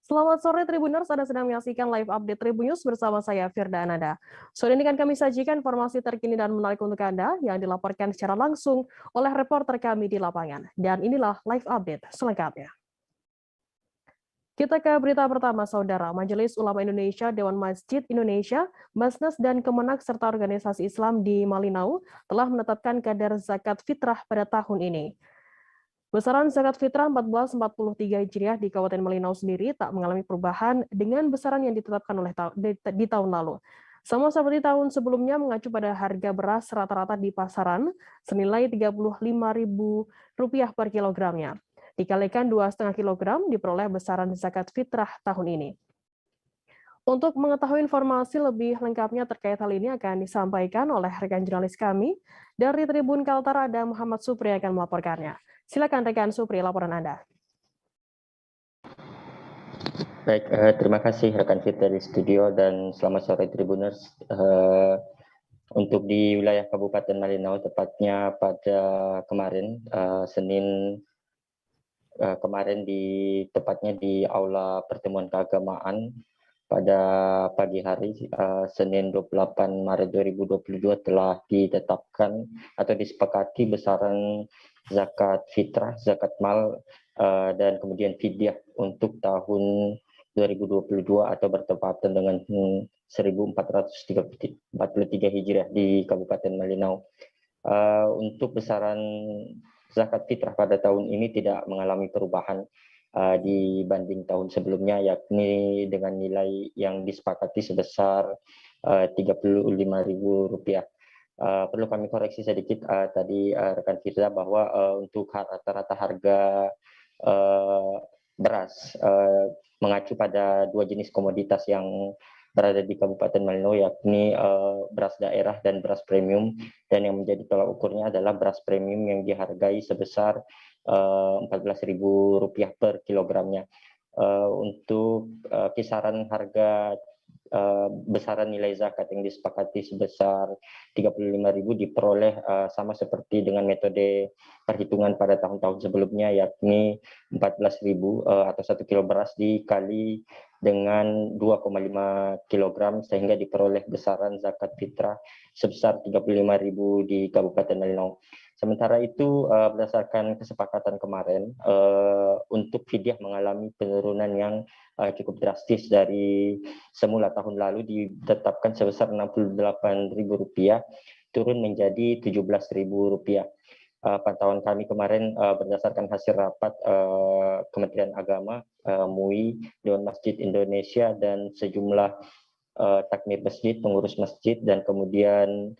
Selamat sore Tribuners, Anda sedang menyaksikan live update Tribun News bersama saya Firda Ananda. Sore ini kan kami sajikan informasi terkini dan menarik untuk Anda yang dilaporkan secara langsung oleh reporter kami di lapangan. Dan inilah live update selengkapnya. Kita ke berita pertama, Saudara. Majelis Ulama Indonesia, Dewan Masjid Indonesia, Basnas, dan Kemenak serta organisasi Islam di Malinau telah menetapkan kadar zakat fitrah pada tahun ini. Besaran zakat fitrah 1443 Hijriah di Kabupaten Malinau sendiri tak mengalami perubahan dengan besaran yang ditetapkan di tahun lalu. Sama seperti tahun sebelumnya mengacu pada harga beras rata-rata di pasaran senilai Rp35.000 per kilogramnya. Dikalikan 2,5 kilogram diperoleh besaran zakat fitrah tahun ini. Untuk mengetahui informasi lebih lengkapnya terkait hal ini akan disampaikan oleh rekan jurnalis kami dari Tribun Kaltara, ada Muhammad Supri yang akan melaporkannya. Silakan rekan Supri, laporan Anda. Baik, terima kasih rekan Fitri di studio dan selamat sore Tribuners. Untuk di wilayah Kabupaten Malinau, tepatnya pada kemarin, Senin kemarin tepatnya di Aula Pertemuan Keagamaan pada pagi hari, Senin 28 Maret 2022 telah ditetapkan atau disepakati besaran zakat fitrah, zakat mal, dan kemudian fidyah untuk tahun 2022 atau bertepatan dengan 1443 Hijriah di Kabupaten Malinau. Untuk besaran zakat fitrah pada tahun ini tidak mengalami perubahan dibanding tahun sebelumnya, yakni dengan nilai yang disepakati sebesar Rp35.000. Perlu kami koreksi sedikit tadi rekan Firda bahwa untuk rata-rata harga beras mengacu pada dua jenis komoditas yang berada di Kabupaten Malinau, yakni beras daerah dan beras premium, dan yang menjadi tolak ukurnya adalah beras premium yang dihargai sebesar Rp14.000 per kilogramnya. Untuk kisaran harga besaran nilai zakat yang disepakati sebesar Rp35.000 diperoleh sama seperti dengan metode perhitungan pada tahun-tahun sebelumnya, yakni Rp14.000 atau 1 kilo beras dikali dengan 2,5 kg sehingga diperoleh besaran zakat fitrah sebesar Rp35.000 di Kabupaten Malinau. Sementara itu berdasarkan kesepakatan kemarin, untuk fidyah mengalami penurunan yang cukup drastis. Dari semula tahun lalu ditetapkan sebesar Rp68.000 turun menjadi Rp17.000. Pantauan kami kemarin berdasarkan hasil rapat Kementerian Agama, MUI, Dewan Masjid Indonesia, dan sejumlah takmir masjid, pengurus masjid, dan kemudian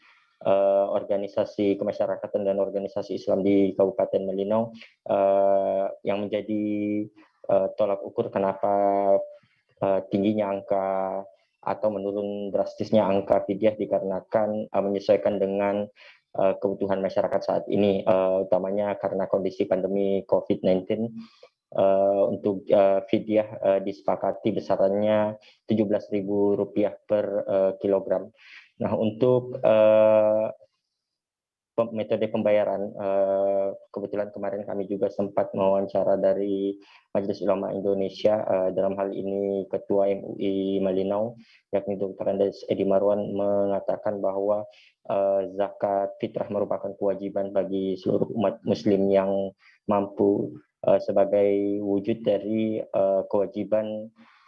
organisasi kemasyarakatan dan organisasi Islam di Kabupaten Malinau, yang menjadi tolak ukur kenapa tingginya angka atau menurun drastisnya angka fidyah dikarenakan menyesuaikan dengan kebutuhan masyarakat saat ini, utamanya karena kondisi pandemi COVID-19. Untuk fidyah disepakati besarannya Rp17.000 per kilogram. Nah, untuk metode pembayaran, kebetulan kemarin kami juga sempat mewawancara dari Majelis Ulama Indonesia, dalam hal ini Ketua MUI Malinau, yakni Dr. Andes Edi Marwan, mengatakan bahwa zakat fitrah merupakan kewajiban bagi seluruh umat muslim yang mampu, sebagai wujud dari kewajiban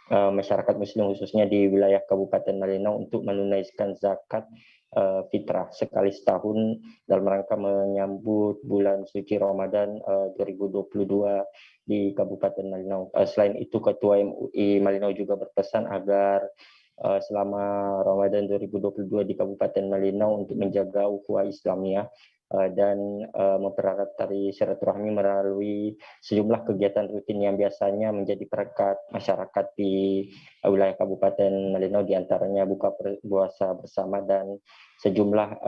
masyarakat muslim khususnya di wilayah Kabupaten Malinau untuk menunaikan zakat fitrah sekali setahun dalam rangka menyambut bulan suci Ramadan 2022 di Kabupaten Malinau. Selain itu, Ketua MUI Malinau juga berpesan agar selama Ramadan 2022 di Kabupaten Malinau untuk menjaga ukhuwah Islamiyah dan mempererat tali silaturahmi melalui sejumlah kegiatan rutin yang biasanya menjadi perekat masyarakat di wilayah Kabupaten Malinau, diantaranya buka puasa bersama dan sejumlah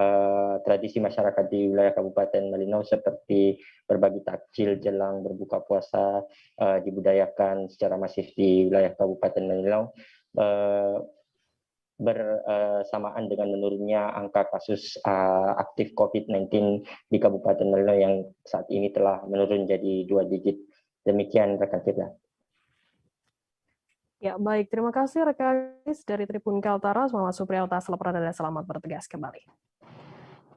tradisi masyarakat di wilayah Kabupaten Malinau seperti berbagi takjil jelang berbuka puasa dibudayakan secara masif di wilayah Kabupaten Malinau, bersamaan dengan menurunnya angka kasus aktif COVID-19 di Kabupaten Malinau yang saat ini telah menurun jadi 2 digit. Demikian rekan kita. Ya, baik. Terima kasih rekan dari Tribun Kaltara, Muhammad Supriyo atas laporan Anda. Selamat bertugas kembali.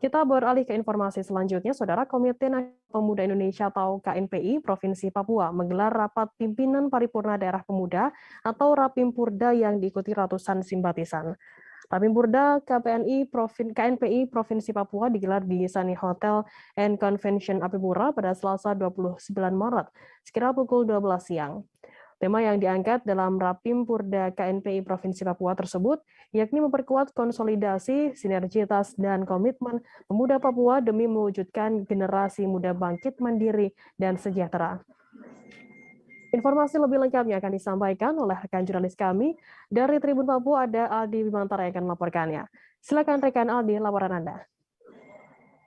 Kita beralih ke informasi selanjutnya, Saudara. Komite Nasional Pemuda Indonesia atau KNPI Provinsi Papua menggelar rapat pimpinan paripurna daerah pemuda atau Rapimpurda yang diikuti ratusan simpatisan. Rapimpurda KNPI Provinsi Papua digelar di Sunny Hotel and Convention Apipura pada Selasa 29 Maret, sekira pukul 12 siang. Tema yang diangkat dalam Rapimpurda KNPI Provinsi Papua tersebut yakni memperkuat konsolidasi, sinergitas, dan komitmen pemuda Papua demi mewujudkan generasi muda bangkit mandiri dan sejahtera. Informasi lebih lengkapnya akan disampaikan oleh rekan jurnalis kami dari Tribun Papua, ada Aldi Bimantara yang akan melaporkannya. Silakan rekan Aldi, laporan Anda.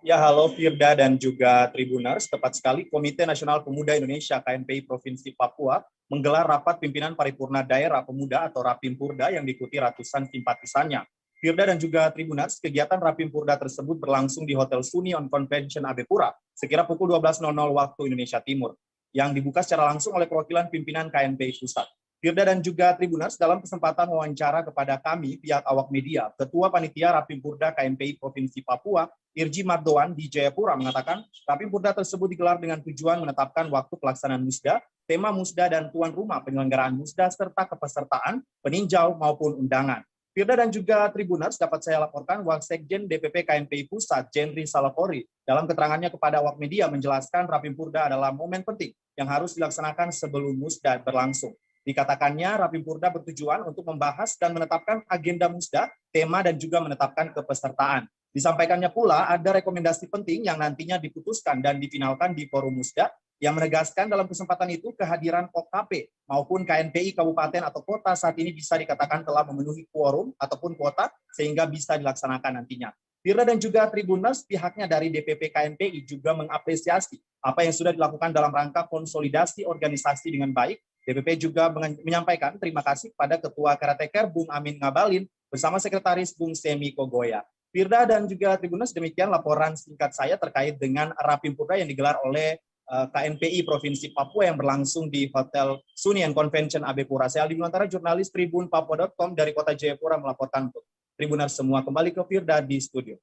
Ya, halo Firda dan juga Tribuners. Tepat sekali, Komite Nasional Pemuda Indonesia KNPI Provinsi Papua menggelar rapat pimpinan paripurna daerah pemuda atau Rapimpurda yang diikuti ratusan simpatisannya. Firda dan juga Tribuners, kegiatan Rapimpurda tersebut berlangsung di Hotel Sunny on Convention Apipura sekira pukul 12.00 waktu Indonesia Timur, yang dibuka secara langsung oleh perwakilan pimpinan KNPI Pusat. Firda dan juga Tribuners, dalam kesempatan wawancara kepada kami pihak awak media, Ketua Panitia Rapimpurda KNPI Provinsi Papua, Irji Mardoan di Jayapura mengatakan, Rapimpurda tersebut digelar dengan tujuan menetapkan waktu pelaksanaan musda, tema musda dan tuan rumah penyelenggaraan musda serta kepesertaan, peninjau maupun undangan. Firda dan juga Tribuners, dapat saya laporkan Waksekjen DPP KNPI Pusat, Jenry Salapori, dalam keterangannya kepada awak media menjelaskan Rapimpurda adalah momen penting yang harus dilaksanakan sebelum musda berlangsung. Dikatakannya, Rapimpurda bertujuan untuk membahas dan menetapkan agenda musda, tema dan juga menetapkan kepesertaan. Disampaikannya pula ada rekomendasi penting yang nantinya diputuskan dan difinalkan di forum musda, yang menegaskan dalam kesempatan itu kehadiran OKP maupun KNPI kabupaten atau kota saat ini bisa dikatakan telah memenuhi quorum ataupun kuota sehingga bisa dilaksanakan nantinya. Firda dan juga Tribuners, pihaknya dari DPP KNPI juga mengapresiasi apa yang sudah dilakukan dalam rangka konsolidasi organisasi dengan baik. DPP juga menyampaikan terima kasih kepada Ketua Karateker Bung Amin Ngabalin bersama Sekretaris Bung Semi Kogoya. Firda dan juga Tribuners, demikian laporan singkat saya terkait dengan Rapimpurda yang digelar oleh KNPI Provinsi Papua yang berlangsung di Hotel Sunny and Convention Apipura. Saya Aldi Bimantara, jurnalis tribunpapua.com dari Kota Jayapura melaporkan untuk Tribuners semua. Kembali ke Firda di studio.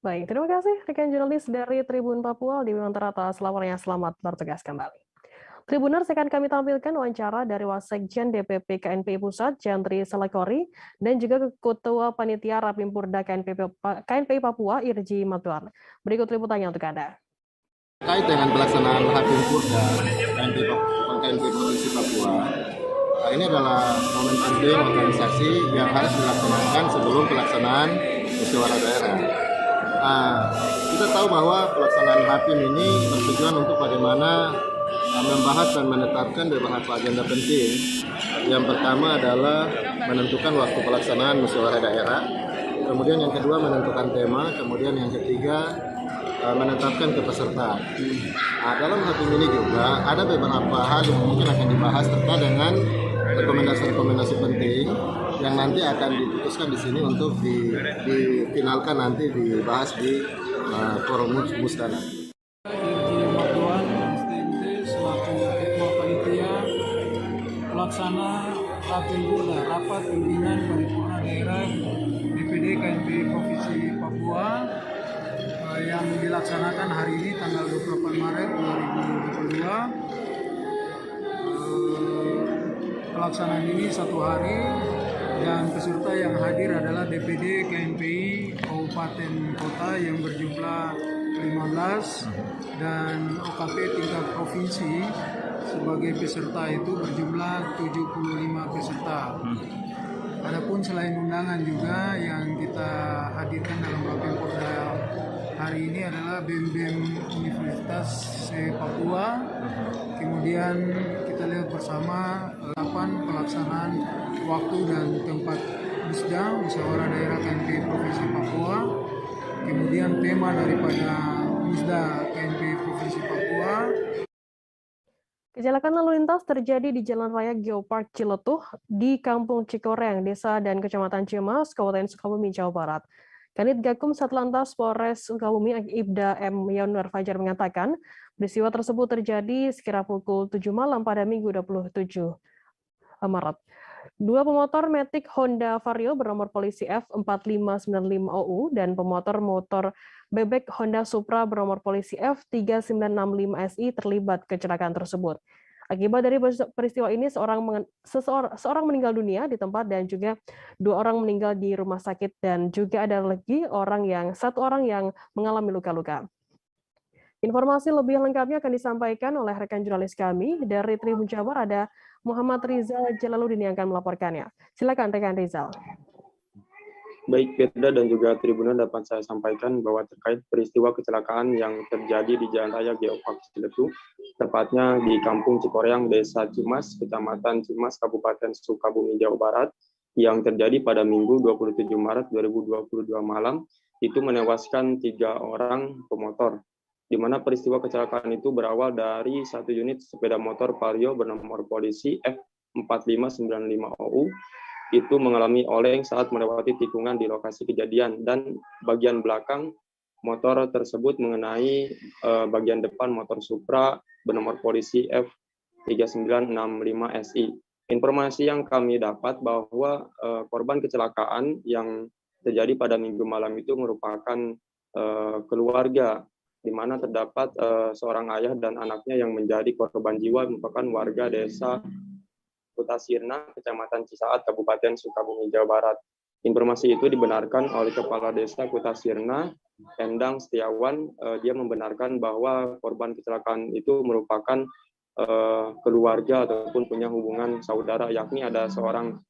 Baik, terima kasih rekan jurnalis dari Tribun Papua, Aldi Bimantara atas laporannya. Selamat bertugas kembali. Tribuners, akan kami tampilkan wawancara dari Wasekjen DPP KNPI Pusat, Jenry Salapori, dan juga Ketua Panitia Rapimpurda KNPI Papua, Irji Mardoan. Berikut liputannya untuk Anda. Terkait dengan pelaksanaan Rapimpurda KNPI Provinsi Papua, ini adalah momen penting organisasi yang harus dilaksanakan sebelum pelaksanaan musyawarah daerah. Kita tahu bahwa pelaksanaan Rapim ini bertujuan untuk bagaimana membahas dan menetapkan beberapa agenda penting. Yang pertama adalah menentukan waktu pelaksanaan musyawarah daerah, kemudian yang kedua menentukan tema, kemudian yang ketiga menetapkan kepesertaan. Dalam Rapim ini juga ada beberapa hal yang mungkin akan dibahas terkait dengan rekomendasi-rekomendasi penting yang nanti akan diputuskan di sini untuk difinalkan nanti dibahas di forum musda nanti. Pelaksana Rapimpurda, rapat pimpinan paripurna daerah DPD KNPI Provinsi Papua yang dilaksanakan hari ini tanggal 28 Maret 2022. Pelaksanaan ini 1 hari dan peserta yang hadir adalah DPD KNPI Kabupaten Kota yang berjumlah 15 dan OKP tingkat provinsi sebagai peserta itu berjumlah 75 peserta. Adapun selain undangan juga yang kita hadirkan dalam Rapimpurda hari ini adalah BEM Universitas Papua. Kemudian kita lihat bersama pelaksanaan waktu dan tempat musda musyawarah daerah KNPI Provinsi Papua. Kemudian tema daripada musda KNPI Provinsi Papua. Kecelakaan lalu lintas terjadi di Jalan Raya Geopark Ciletuh di Kampung Cikoreng, Desa dan Kecamatan Cimas, Kabupaten Sukabumi, Jawa Barat. Kanit Gakum Satlantas Polres Sukabumi Ibda M. Yanuar Fajar mengatakan, peristiwa tersebut terjadi sekira pukul 7 malam pada Minggu 27 Maret. Dua pemotor Matic Honda Vario bernomor polisi F4595OU dan pemotor motor bebek Honda Supra bernomor polisi F3965SI terlibat kecelakaan tersebut. Akibat dari peristiwa ini, seorang meninggal dunia di tempat dan juga 2 orang meninggal di rumah sakit dan juga ada lagi satu orang yang mengalami luka-luka. Informasi lebih lengkapnya akan disampaikan oleh rekan jurnalis kami dari Tribun Jabar, ada Muhammad Rizal Jalaluddin yang akan melaporkannya. Silakan rekan Rizal. Baik Firda dan juga Tribunan, dapat saya sampaikan bahwa terkait peristiwa kecelakaan yang terjadi di Jalan Raya Geopark Ciletu, tepatnya di Kampung Cikoreang, Desa Cimas, Kecamatan Cimas, Kabupaten Sukabumi, Jawa Barat, yang terjadi pada Minggu 27 Maret 2022 malam, itu menewaskan 3 orang pemotor, di mana peristiwa kecelakaan itu berawal dari satu unit sepeda motor Vario bernomor polisi F4595OU, itu mengalami oleng saat melewati tikungan di lokasi kejadian, dan bagian belakang motor tersebut mengenai bagian depan motor Supra bernomor polisi F3965SI. Informasi yang kami dapat bahwa korban kecelakaan yang terjadi pada Minggu malam itu merupakan keluarga, di mana terdapat seorang ayah dan anaknya yang menjadi korban jiwa, merupakan warga desa Kutasirna, Kecamatan Cisaat, Kabupaten Sukabumi, Jawa Barat. Informasi itu dibenarkan oleh Kepala Desa Kutasirna, Endang Setiawan. Dia membenarkan bahwa korban kecelakaan itu merupakan keluarga ataupun punya hubungan saudara, yakni ada seorang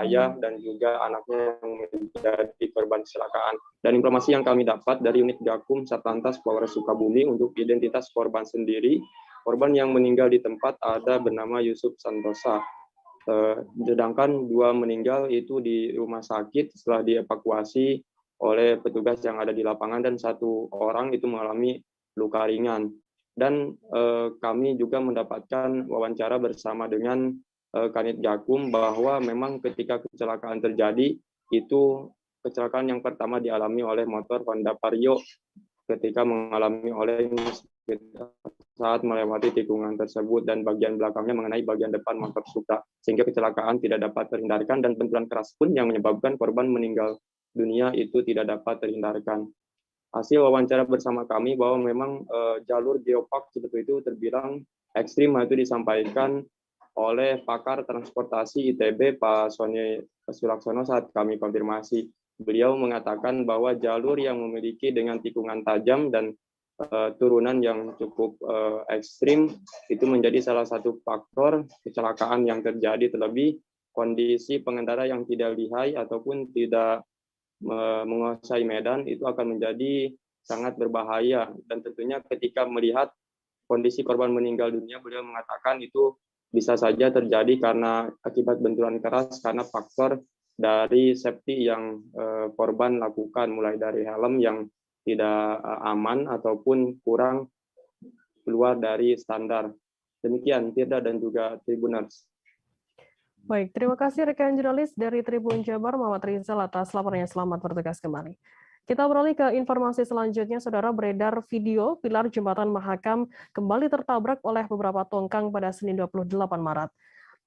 ayah dan juga anaknya yang menjadi korban kecelakaan. Dan informasi yang kami dapat dari unit Gakum Satlantas Polres Sukabumi, untuk identitas korban sendiri, korban yang meninggal di tempat ada bernama Yusuf Santosa. Sedangkan 2 meninggal itu di rumah sakit setelah dievakuasi oleh petugas yang ada di lapangan, dan 1 orang itu mengalami luka ringan. Dan kami juga mendapatkan wawancara bersama dengan Kanit Gakum bahwa memang ketika kecelakaan terjadi, itu kecelakaan yang pertama dialami oleh motor Honda Vario ketika mengalami oleng saat melewati tikungan tersebut, dan bagian belakangnya mengenai bagian depan motor Supra, sehingga kecelakaan tidak dapat terhindarkan, dan benturan keras pun yang menyebabkan korban meninggal dunia itu tidak dapat terhindarkan. Hasil wawancara bersama kami bahwa memang jalur Geopark itu terbilang ekstrim, itu disampaikan oleh pakar transportasi ITB Pak Sony Sulaksono saat kami konfirmasi. Beliau mengatakan bahwa jalur yang memiliki dengan tikungan tajam dan turunan yang cukup ekstrim itu menjadi salah satu faktor kecelakaan yang terjadi. Terlebih kondisi pengendara yang tidak lihai ataupun tidak menguasai medan itu akan menjadi sangat berbahaya. Dan tentunya ketika melihat kondisi korban meninggal dunia, beliau mengatakan itu bisa saja terjadi karena akibat benturan keras, karena faktor dari safety yang korban lakukan, mulai dari helm yang tidak aman ataupun kurang keluar dari standar. Demikian Tirda dan juga Tribuners. Baik, terima kasih rekan jurnalis dari Tribun Jabar Muhammad Rizal atas laporannya. Selamat bertugas kembali. Kita beralih ke informasi selanjutnya. Saudara, beredar video pilar jembatan Mahakam kembali tertabrak oleh beberapa tongkang pada Senin 28 Maret.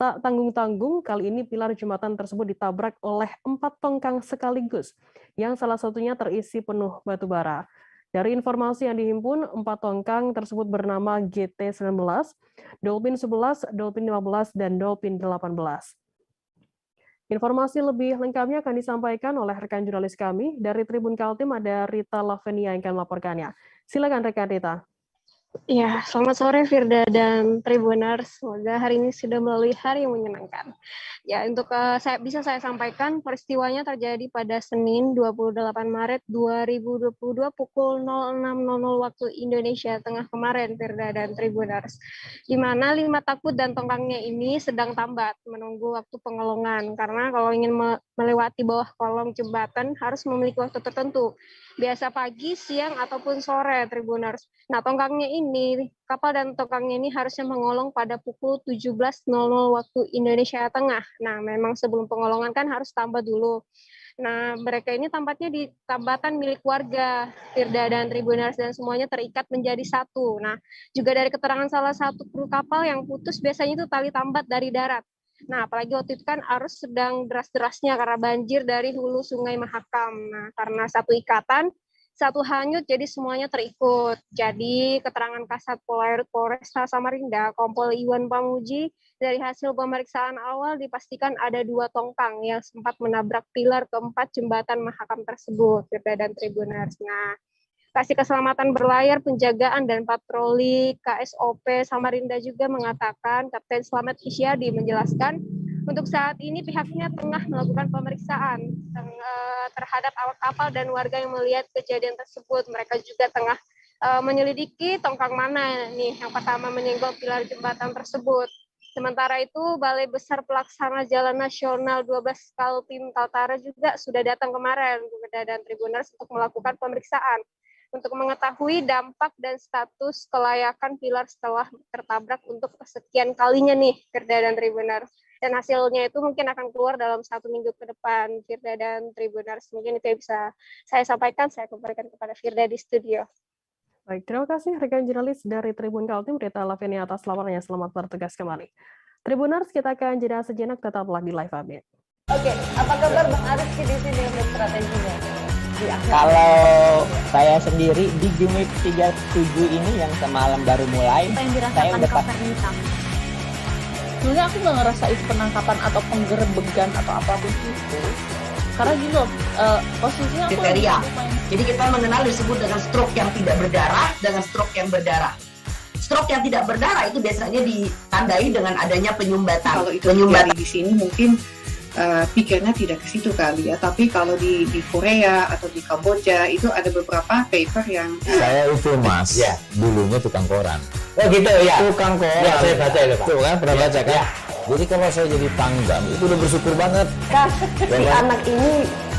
Tak tanggung-tanggung, kali ini pilar jembatan tersebut ditabrak oleh 4 tongkang sekaligus, yang salah satunya terisi penuh batu bara. Dari informasi yang dihimpun, 4 tongkang tersebut bernama GT19, Dolphin 11, Dolphin 15, dan Dolphin 18. Informasi lebih lengkapnya akan disampaikan oleh rekan jurnalis kami. Dari Tribun Kaltim ada Rita Lavenia yang akan melaporkannya. Silakan rekan Rita. Ya, selamat sore Firda dan Tribuners. Semoga hari ini sudah melalui hari yang menyenangkan. Ya, untuk bisa saya sampaikan, peristiwanya terjadi pada Senin 28 Maret 2022 pukul 06.00 waktu Indonesia Tengah kemarin, Firda dan Tribuners. Di mana 5 takbut dan tongkangnya ini sedang tambat menunggu waktu pengelongan, karena kalau ingin melewati bawah kolong jembatan harus memiliki waktu tertentu. Biasa pagi, siang, ataupun sore, Tribuners. Nah, tongkangnya ini, kapal dan tongkangnya ini harusnya mengolong pada pukul 17.00 waktu Indonesia Tengah. Nah, memang sebelum pengolongan kan harus tambah dulu. Nah, mereka ini tampaknya di tambatan milik warga, Firda dan Tribuners, dan semuanya terikat menjadi satu. Nah, juga dari keterangan salah satu kru kapal yang putus, biasanya itu tali tambat dari darat. Nah, apalagi waktu itu kan arus sedang deras-derasnya karena banjir dari hulu Sungai Mahakam. Nah, karena satu ikatan, satu hanyut, jadi semuanya terikut. Jadi, keterangan Kasat Polresta Samarinda, Kompol Iwan Pamuji, dari hasil pemeriksaan awal dipastikan ada 2 tongkang yang sempat menabrak pilar keempat jembatan Mahakam tersebut, Firda dan Tribuners. Nah, Kasih Keselamatan Berlayar, Penjagaan dan Patroli KSOP Samarinda juga mengatakan, Kapten Slamet Isyadi menjelaskan, untuk saat ini pihaknya tengah melakukan pemeriksaan terhadap awak kapal dan warga yang melihat kejadian tersebut. Mereka juga tengah menyelidiki tongkang mana nih yang pertama menyenggol pilar jembatan tersebut. Sementara itu, Balai Besar Pelaksana Jalan Nasional 12 Kaltim Kaltara juga sudah datang kemarin, Firda dan Tribuners, untuk melakukan pemeriksaan untuk mengetahui dampak dan status kelayakan pilar setelah tertabrak untuk kesekian kalinya nih, Firda dan Tribuners. Dan hasilnya itu mungkin akan keluar dalam 1 minggu ke depan, Firda dan Tribuners. Mungkin itu yang bisa saya sampaikan, saya kembalikan kepada Firda di studio. Baik, terima kasih rekan jurnalis dari Tribun Kaltim, Rita Lavenia atas laporannya. Selamat bertugas kembali. Tribuners, kita akan jeda sejenak, tetaplah di live update. Oke, apa kabar Bang Arif di sini untuk strateginya? Kalau saya sendiri di Gimik 37 ini yang semalam baru mulai, saya udah hitam. Sebenarnya aku nggak ngerasa itu penangkapan atau penggerebegan atau apapun itu. Karena gini loh, posisinya aku kriteria. Jadi kita mengenal disebut dengan stroke yang tidak berdarah dengan stroke yang berdarah. Stroke yang tidak berdarah itu biasanya ditandai dengan adanya penyumbatan. Kalau itu penyumbatan di sini mungkin pikirnya tidak ke situ kali ya, tapi kalau di Korea atau di Kamboja itu ada beberapa paper yang saya itu mas, ya, dulunya tukang koran. Oh gitu ya, tukang koran. Ya, saya baca itu Pak. Tuh kan, pernah baca kan? Ya. Jadi kalau saya jadi tanggam itu udah bersyukur banget. Si anak ini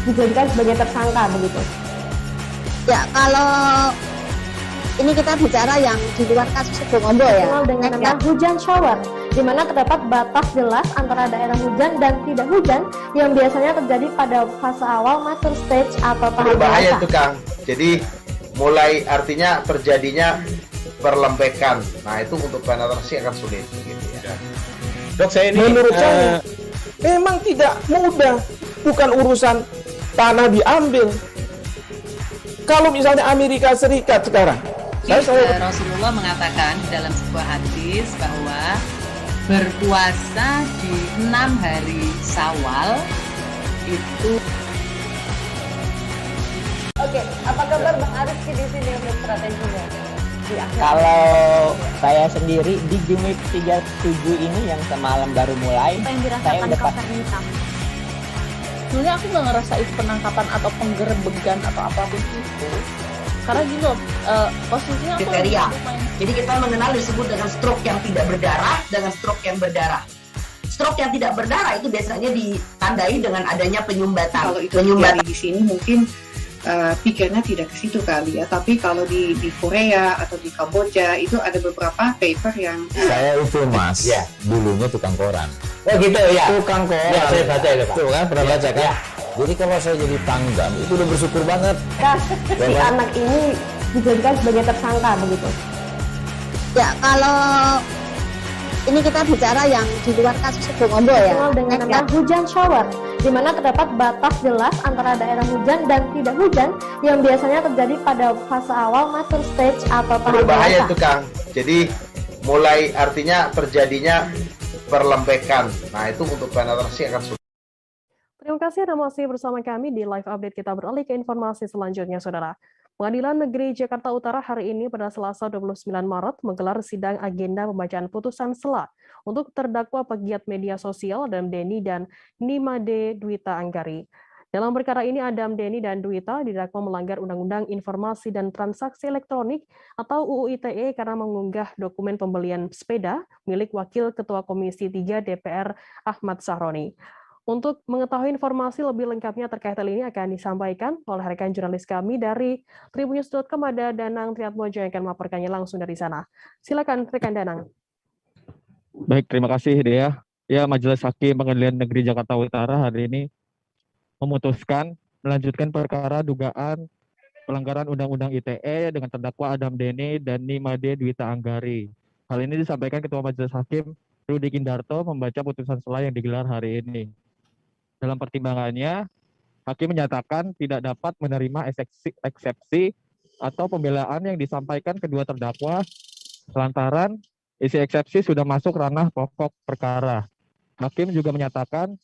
dijadikan sebagai tersangka begitu. Ya, kalau ini kita bicara yang di luar kasus Sibolombo ya. Dengan nama hujan shower, di mana terdapat batas jelas antara daerah hujan dan tidak hujan yang biasanya terjadi pada fase awal mature stage atau tahap berbahaya itu Kang. Jadi mulai artinya terjadinya perlembekan. Nah itu untuk penetrasi akan sulit begitu ya. Dok, saya ini menurut saya memang tidak mudah, bukan urusan tanah diambil. Kalau misalnya Amerika Serikat sekarang, Rasulullah mengatakan dalam sebuah hadis bahwa berpuasa di 6 hari Syawal itu. Oke, apa kabar Bang Arif di sini untuk strateginya? Kalau saya sendiri di Gimik 37 ini yang semalam baru mulai, saya udah hitam. Sebenarnya aku nggak ngerasa itu penangkapan atau penggerebegan atau apapun itu. Karena gini loh, posisinya kriteria. Jadi kita mengenal disebut dengan stroke yang tidak berdarah dengan stroke yang berdarah. Stroke yang tidak berdarah itu biasanya ditandai dengan adanya penyumbatan. Kalau itu penyumbatan di sini mungkin pikirnya tidak ke situ kali ya, tapi kalau di Korea atau di Kamboja itu ada beberapa paper yang saya itu mas, ya, dulunya tukang koran. Oh gitu ya, tukang koran. Ya, saya baca itu Pak. Tuh kan, pernah baca kan? Ya. Jadi kalau saya jadi tanggam itu udah bersyukur banget. Si anak ini dijadikan sebagai tersangka begitu. Ya, kalau ini kita bicara yang di luar kasus Sibolombo ya. Dengan nama hujan shower, di mana terdapat batas jelas antara daerah hujan dan tidak hujan yang biasanya terjadi pada fase awal mature stage atau tahap berbahaya itu Kang. Jadi mulai artinya terjadinya perlembekan. Nah itu untuk penetrasi akan sulit. Terima kasih Anda masih bersama kami di live update. Kita beralih ke informasi selanjutnya, Saudara. Pengadilan Negeri Jakarta Utara hari ini pada Selasa 29 Maret menggelar sidang agenda pembacaan putusan sela untuk terdakwa pegiat media sosial Adam Denny dan Nimade Dwita Anggari. Dalam perkara ini, Adam Denny dan Dwita didakwa melanggar Undang-Undang Informasi dan Transaksi Elektronik atau UU ITE karena mengunggah dokumen pembelian sepeda milik Wakil Ketua Komisi 3 DPR Ahmad Sahroni. Untuk mengetahui informasi lebih lengkapnya terkait hal ini akan disampaikan oleh rekan jurnalis kami dari tribunnews.com, ada Danang Triatmojo yang akan melaporkannya langsung dari sana. Silakan rekan Danang. Baik, terima kasih Dea. Ya, Majelis Hakim Pengadilan Negeri Jakarta Utara hari ini memutuskan melanjutkan perkara dugaan pelanggaran Undang-Undang ITE dengan terdakwa Adam Denny dan Nimade Dwita Anggari. Hal ini disampaikan Ketua Majelis Hakim Rudi Kindarto membaca putusan sela yang digelar hari ini. Dalam pertimbangannya, hakim menyatakan tidak dapat menerima eksepsi atau pembelaan yang disampaikan kedua terdakwa lantaran isi eksepsi sudah masuk ranah pokok perkara. Hakim juga menyatakan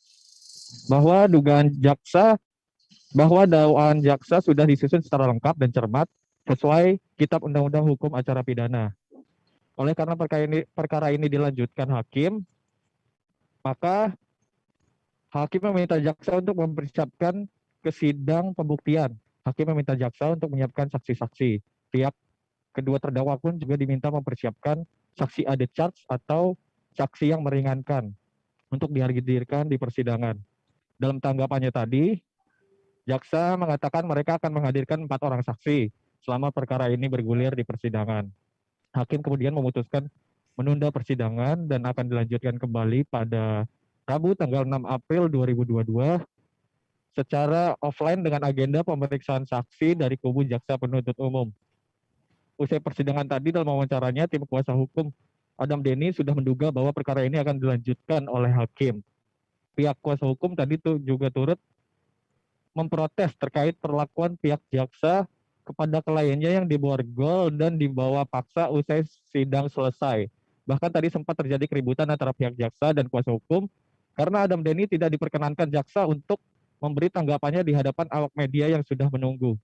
bahwa dakwaan jaksa sudah disusun secara lengkap dan cermat sesuai Kitab Undang-Undang Hukum Acara Pidana. Oleh karena perkara ini dilanjutkan hakim, maka hakim meminta jaksa untuk mempersiapkan ke sidang pembuktian. Hakim meminta jaksa untuk menyiapkan saksi-saksi. Pihak kedua terdakwa pun juga diminta mempersiapkan saksi added charge atau saksi yang meringankan untuk dihadirkan di persidangan. Dalam tanggapannya tadi, jaksa mengatakan mereka akan menghadirkan 4 orang saksi selama perkara ini bergulir di persidangan. Hakim kemudian memutuskan menunda persidangan dan akan dilanjutkan kembali pada Rabu tanggal 6 April 2022 secara offline dengan agenda pemeriksaan saksi dari kubu jaksa penuntut umum. Usai persidangan tadi dalam wawancaranya, tim kuasa hukum Adam Denny sudah menduga bahwa perkara ini akan dilanjutkan oleh hakim. Pihak kuasa hukum tadi juga turut memprotes terkait perlakuan pihak jaksa kepada kliennya yang diborgol dan dibawa paksa usai sidang selesai. Bahkan tadi sempat terjadi keributan antara pihak jaksa dan kuasa hukum karena Adam Denny tidak diperkenankan jaksa untuk memberi tanggapannya di hadapan awak media yang sudah menunggu.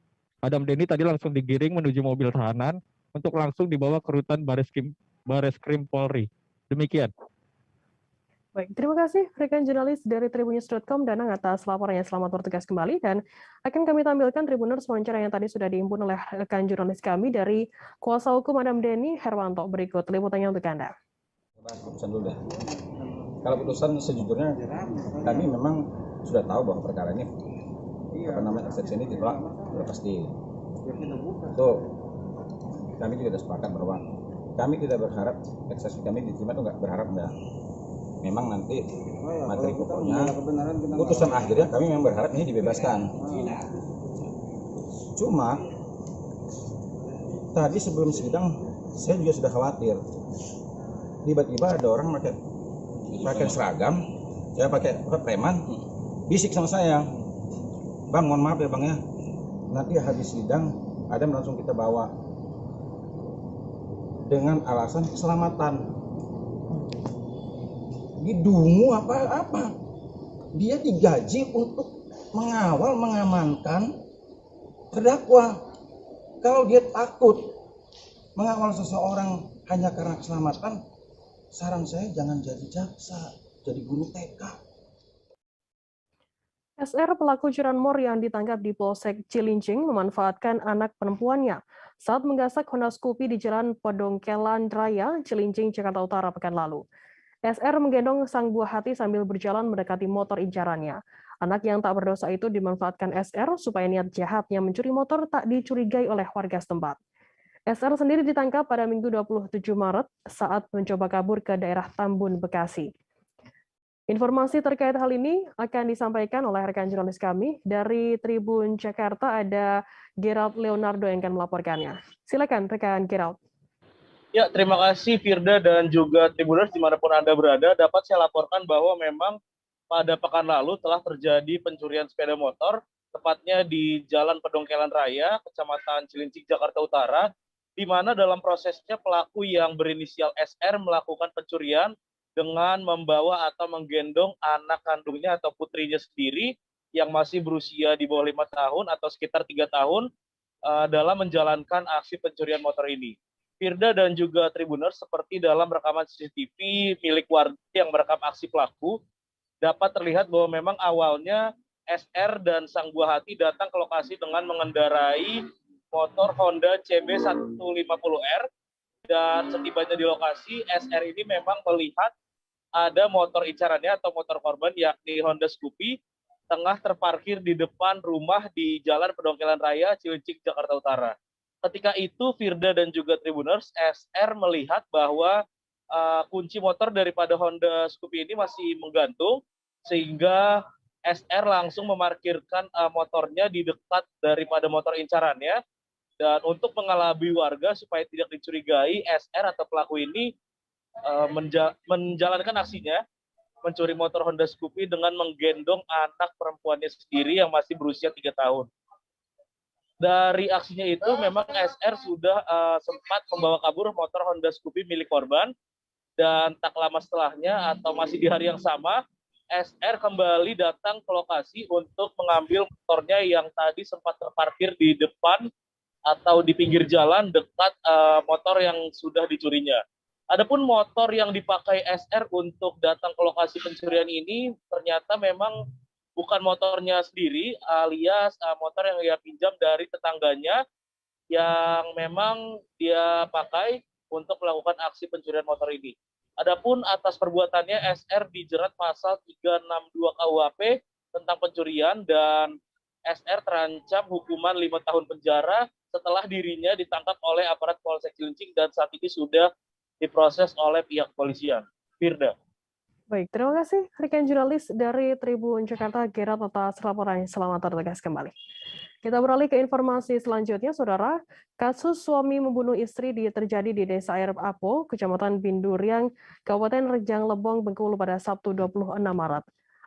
Adam Denny tadi langsung digiring menuju mobil tahanan untuk langsung dibawa ke rutan Bareskrim Polri. Demikian. Baik, terima kasih rekan jurnalis dari tribunnews.com Danang atas laporannya. Selamat bertugas kembali dan akan kami tampilkan Tribuners wawancara yang tadi sudah dihimpun oleh rekan jurnalis kami dari kuasa hukum Adam Denny Herwanto. Berikut liputannya untuk Anda. Putusan dulu deh. Kalau putusan sejujurnya kami memang sudah tahu bahwa perkara ini eksepsi ini ditolak sudah pasti. Itu kami juga sudah sepakat bahwa kami tidak berharap eksepsi kami diterima, itu nggak berharap enggak. Memang nanti materi pokoknya putusan akhirnya kami memang berharap ini dibebaskan. Cuma tadi sebelum sidang saya juga sudah khawatir. Tiba-tiba ada orang pakai seragam, saya pakai preman, bisik sama saya, "Bang, mohon maaf ya Bang ya, nanti habis sidang Adam langsung kita bawa," dengan alasan keselamatan. Didungu apa? Dia digaji untuk mengawal, mengamankan terdakwa. Kalau dia takut mengawal seseorang hanya karena keselamatan, saran saya jangan jadi jaksa, jadi guru TK. SR pelaku curanmor yang ditangkap di Polsek Cilincing memanfaatkan anak perempuannya saat menggasak Honda Scoopy di Jalan Pedongkelan Raya, Cilincing, Jakarta Utara pekan lalu. SR menggendong sang buah hati sambil berjalan mendekati motor incarannya. Anak yang tak berdosa itu dimanfaatkan SR supaya niat jahatnya mencuri motor tak dicurigai oleh warga setempat. SR sendiri ditangkap pada Minggu 27 Maret saat mencoba kabur ke daerah Tambun, Bekasi. Informasi terkait hal ini akan disampaikan oleh rekan jurnalis kami dari Tribun Jakarta. Ada Gerald Leonardo yang akan melaporkannya. Silakan rekan Gerald. Ya, terima kasih Firda dan juga Tribuners dimanapun Anda berada. Dapat saya laporkan bahwa memang pada pekan lalu telah terjadi pencurian sepeda motor, tepatnya di Jalan Pedongkelan Raya, Kecamatan Cilincing, Jakarta Utara, di mana dalam prosesnya pelaku yang berinisial SR melakukan pencurian dengan membawa atau menggendong anak kandungnya atau putrinya sendiri yang masih berusia di bawah 5 tahun atau sekitar 3 tahun dalam menjalankan aksi pencurian motor ini. Firda dan juga Tribuners, seperti dalam rekaman CCTV milik warga yang merekam aksi pelaku, dapat terlihat bahwa memang awalnya SR dan sang buah hati datang ke lokasi dengan mengendarai motor Honda CB150R, dan setibanya di lokasi, SR ini memang melihat ada motor incarannya atau motor korban yakni Honda Scoopy tengah terparkir di depan rumah di Jalan Pedongkelan Raya, Cilincing, Jakarta Utara. Ketika itu Firda dan juga Tribuners, SR melihat bahwa kunci motor daripada Honda Scoopy ini masih menggantung, sehingga SR langsung memarkirkan motornya di dekat daripada motor incarannya. Dan untuk mengelabui warga supaya tidak dicurigai, SR atau pelaku ini menjalankan aksinya mencuri motor Honda Scoopy dengan menggendong anak perempuannya sendiri yang masih berusia 3 tahun. Dari aksinya itu memang SR sudah sempat membawa kabur motor Honda Scoopy milik korban, dan tak lama setelahnya atau masih di hari yang sama, SR kembali datang ke lokasi untuk mengambil motornya yang tadi sempat terparkir di depan atau di pinggir jalan dekat motor yang sudah dicurinya. Adapun motor yang dipakai SR untuk datang ke lokasi pencurian ini ternyata memang bukan motornya sendiri, alias motor yang ia pinjam dari tetangganya yang memang dia pakai untuk melakukan aksi pencurian motor ini. Adapun atas perbuatannya SR dijerat pasal 362 KUHP tentang pencurian, dan SR terancam hukuman 5 tahun penjara setelah dirinya ditangkap oleh aparat Polsek Cilincing dan saat ini sudah diproses oleh pihak kepolisian. Firda. Baik, terima kasih rekan jurnalis dari Tribun Jakarta, Gerard, atas laporannya. Selamat bertugas kembali. Kita beralih ke informasi selanjutnya, Saudara. Kasus suami membunuh istri terjadi di Desa Air Apo, Kecamatan Binduriang, Kabupaten Rejang Lebong, Bengkulu pada Sabtu 26 Maret.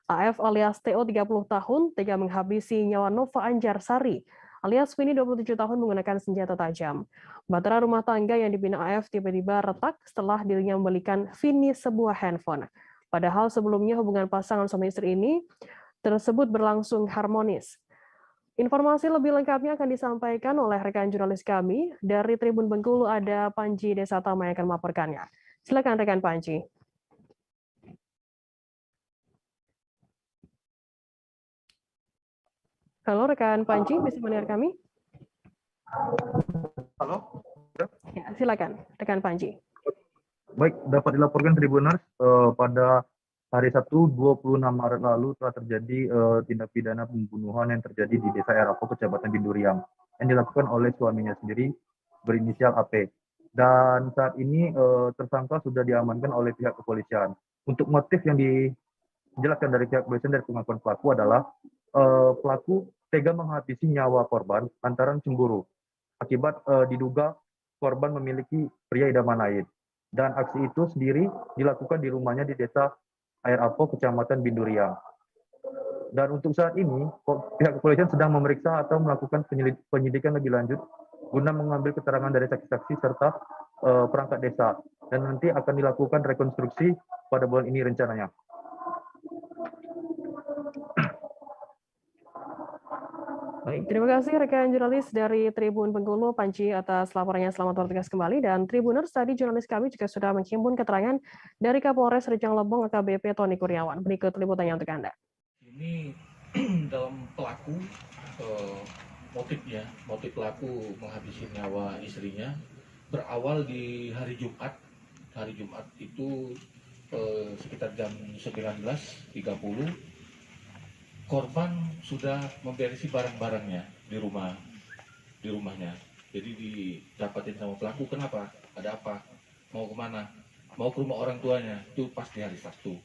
AF alias TO 30 tahun tega menghabisi nyawa Nova Anjarsari alias Vini 27 tahun menggunakan senjata tajam. Bahtera rumah tangga yang dibina AF tiba-tiba retak setelah dirinya membelikan Vini sebuah handphone. Padahal sebelumnya hubungan pasangan suami istri ini tersebut berlangsung harmonis. Informasi lebih lengkapnya akan disampaikan oleh rekan jurnalis kami dari Tribun Bengkulu, ada Panji Desatama yang akan melaporkannya. Silakan rekan Panji. Halo rekan Panji, bisa mendengar kami? Halo. Ya, silakan rekan Panji. Baik, dapat dilaporkan Tribuners pada hari Sabtu 26 Maret lalu telah terjadi tindak pidana pembunuhan yang terjadi di Desa Air Apo, Kecamatan Binduriang, yang dilakukan oleh suaminya sendiri berinisial AP. Dan saat ini tersangka sudah diamankan oleh pihak kepolisian. Untuk motif yang dijelaskan dari pihak kepolisian dari pengakuan pelaku adalah pelaku tega menghabisi nyawa korban lantaran cemburu akibat diduga korban memiliki pria idaman lain. Dan aksi itu sendiri dilakukan di rumahnya di Desa Air Apo, Kecamatan Binduriang. Dan untuk saat ini, pihak kepolisian sedang memeriksa atau melakukan penyidikan lebih lanjut guna mengambil keterangan dari saksi-saksi serta perangkat desa. Dan nanti akan dilakukan rekonstruksi pada bulan ini rencananya. Baik, terima kasih rekan jurnalis dari Tribun Bengkulu, Panji, atas laporannya. Selamat bertugas kembali. Dan Tribuners, tadi jurnalis kami juga sudah menghimpun keterangan dari Kapolres Rejang Lebong AKBP Tony Kurniawan. Berikut liputannya untuk Anda. Ini dalam pelaku, motif pelaku menghabisi nyawa istrinya berawal di hari Jumat. Hari Jumat itu sekitar jam 19.30. Korban sudah memberisi barang-barangnya di rumahnya. Jadi didapatin sama pelaku, kenapa? Ada apa? Mau kemana? Mau ke rumah orang tuanya. Itu pas di hari Sabtu,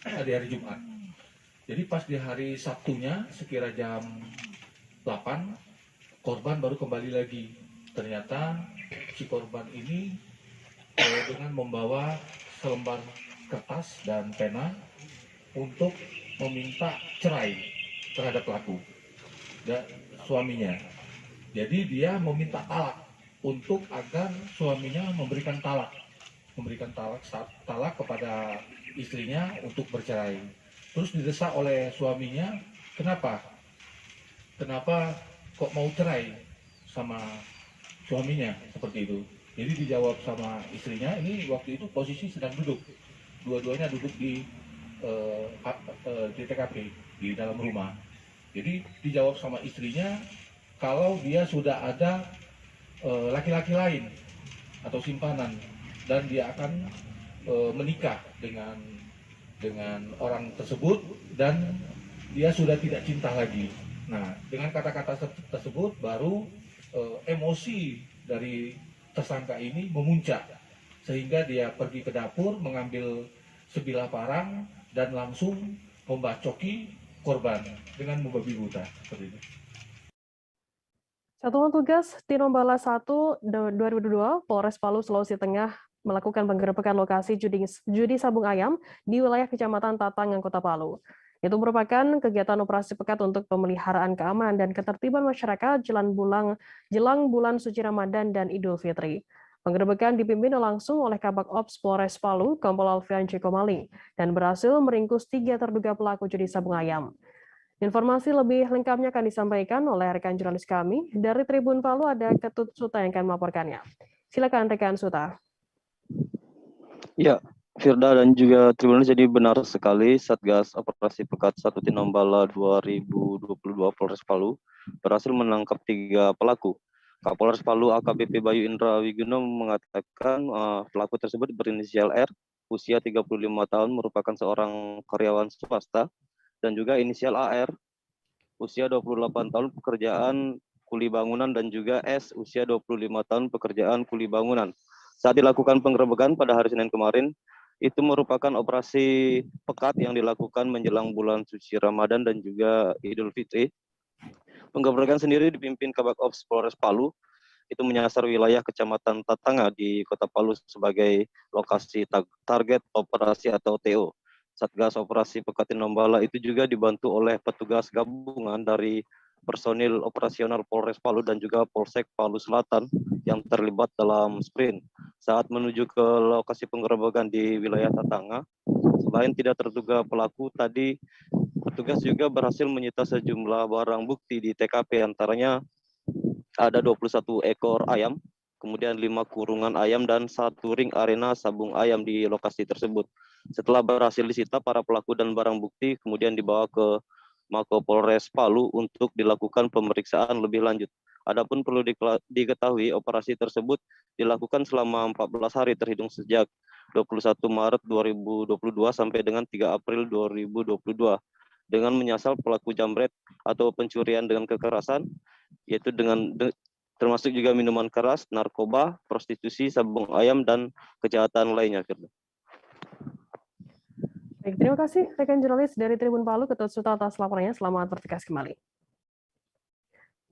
di hari Jumat. Jadi pas di hari Sabtunya, sekira jam 8, korban baru kembali lagi. Ternyata si korban ini dengan membawa selembar kertas dan pena untuk meminta cerai terhadap pelaku dan suaminya. Jadi dia meminta talak untuk agar suaminya memberikan talak kepada istrinya untuk bercerai. Terus didesak oleh suaminya, kenapa kok mau cerai sama suaminya, seperti itu. Jadi dijawab sama istrinya, ini waktu itu posisi sedang duduk, dua-duanya duduk di TKP di dalam rumah. Jadi dijawab sama istrinya kalau dia sudah ada laki-laki lain atau simpanan dan dia akan menikah dengan orang tersebut dan dia sudah tidak cinta lagi. Nah, dengan kata-kata tersebut baru emosi dari tersangka ini memuncak sehingga dia pergi ke dapur mengambil sebilah parang dan langsung membacoki korban dengan membabi buta. Seperti itu. Satuan Tugas Tinombala 1 2022 Polres Palu, Sulawesi Tengah melakukan penggerebekan lokasi judi sabung ayam di wilayah Kecamatan Tatangan, Kota Palu. Itu merupakan kegiatan operasi pekat untuk pemeliharaan keamanan dan ketertiban masyarakat jelang bulan suci Ramadan dan Idul Fitri. Penggerebekan dipimpin langsung oleh Kabak Ops Polres Palu, Kompol Alfian Cikomali, dan berhasil meringkus 3 terduga pelaku judi sabung ayam. Informasi lebih lengkapnya akan disampaikan oleh rekan jurnalis kami. Dari Tribun Palu ada Ketut Suta yang akan melaporkannya. Silakan rekan Suta. Ya, Firda dan juga Tribuners, jadi benar sekali Satgas Operasi Pekat 1 Tinombala 2022 Polres Palu berhasil menangkap 3 pelaku. Kapolres Palu AKBP Bayu Indra Wiguno mengatakan pelaku tersebut berinisial R, usia 35 tahun, merupakan seorang karyawan swasta, dan juga inisial AR, usia 28 tahun, pekerjaan kuli bangunan, dan juga S, usia 25 tahun, pekerjaan kuli bangunan. Saat dilakukan penggerebekan pada hari Senin kemarin, itu merupakan operasi pekat yang dilakukan menjelang bulan suci Ramadan dan juga Idul Fitri. Penggerebekan sendiri dipimpin Kabak Ops Polres Palu, itu menyasar wilayah Kecamatan Tatanga di Kota Palu sebagai lokasi target operasi atau TO. Satgas Operasi Pekat Tinombala itu juga dibantu oleh petugas gabungan dari personil operasional Polres Palu dan juga Polsek Palu Selatan yang terlibat dalam sprint. Saat menuju ke lokasi penggerebekan di wilayah Tatanga, selain tidak terduga pelaku, tadi petugas juga berhasil menyita sejumlah barang bukti di TKP, antaranya ada 21 ekor ayam, kemudian 5 kurungan ayam, dan 1 ring arena sabung ayam di lokasi tersebut. Setelah berhasil disita, para pelaku dan barang bukti kemudian dibawa ke Mako Polres Palu untuk dilakukan pemeriksaan lebih lanjut. Adapun perlu diketahui, operasi tersebut dilakukan selama 14 hari terhitung sejak 21 Maret 2022 sampai dengan 3 April 2022 dengan menyasar pelaku jambret atau pencurian dengan kekerasan, yaitu termasuk juga minuman keras, narkoba, prostitusi, sabung ayam, dan kejahatan lainnya. Baik, terima kasih rekan jurnalis dari Tribun Palu, Ketut Suta atas laporannya. Selamat bertugas kembali.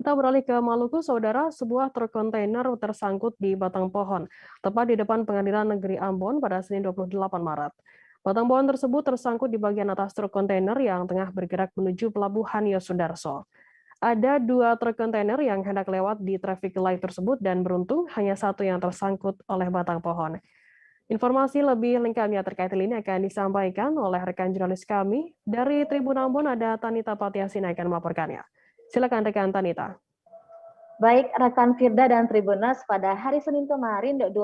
Kita beralih ke Maluku, saudara. Sebuah truk kontainer tersangkut di batang pohon, tepat di depan Pengadilan Negeri Ambon pada Senin 28 Maret. Batang pohon tersebut tersangkut di bagian atas truk kontainer yang tengah bergerak menuju Pelabuhan Yosudarso. Ada 2 truk kontainer yang hendak lewat di traffic light tersebut dan beruntung hanya 1 yang tersangkut oleh batang pohon. Informasi lebih lengkapnya terkait hal ini akan disampaikan oleh rekan jurnalis kami. Dari Tribun Ambon ada Tanita Patiasin yang akan melaporkannya. Silakan rekan Tanita. Baik, rekan Firda dan Tribuners, pada hari Senin kemarin 28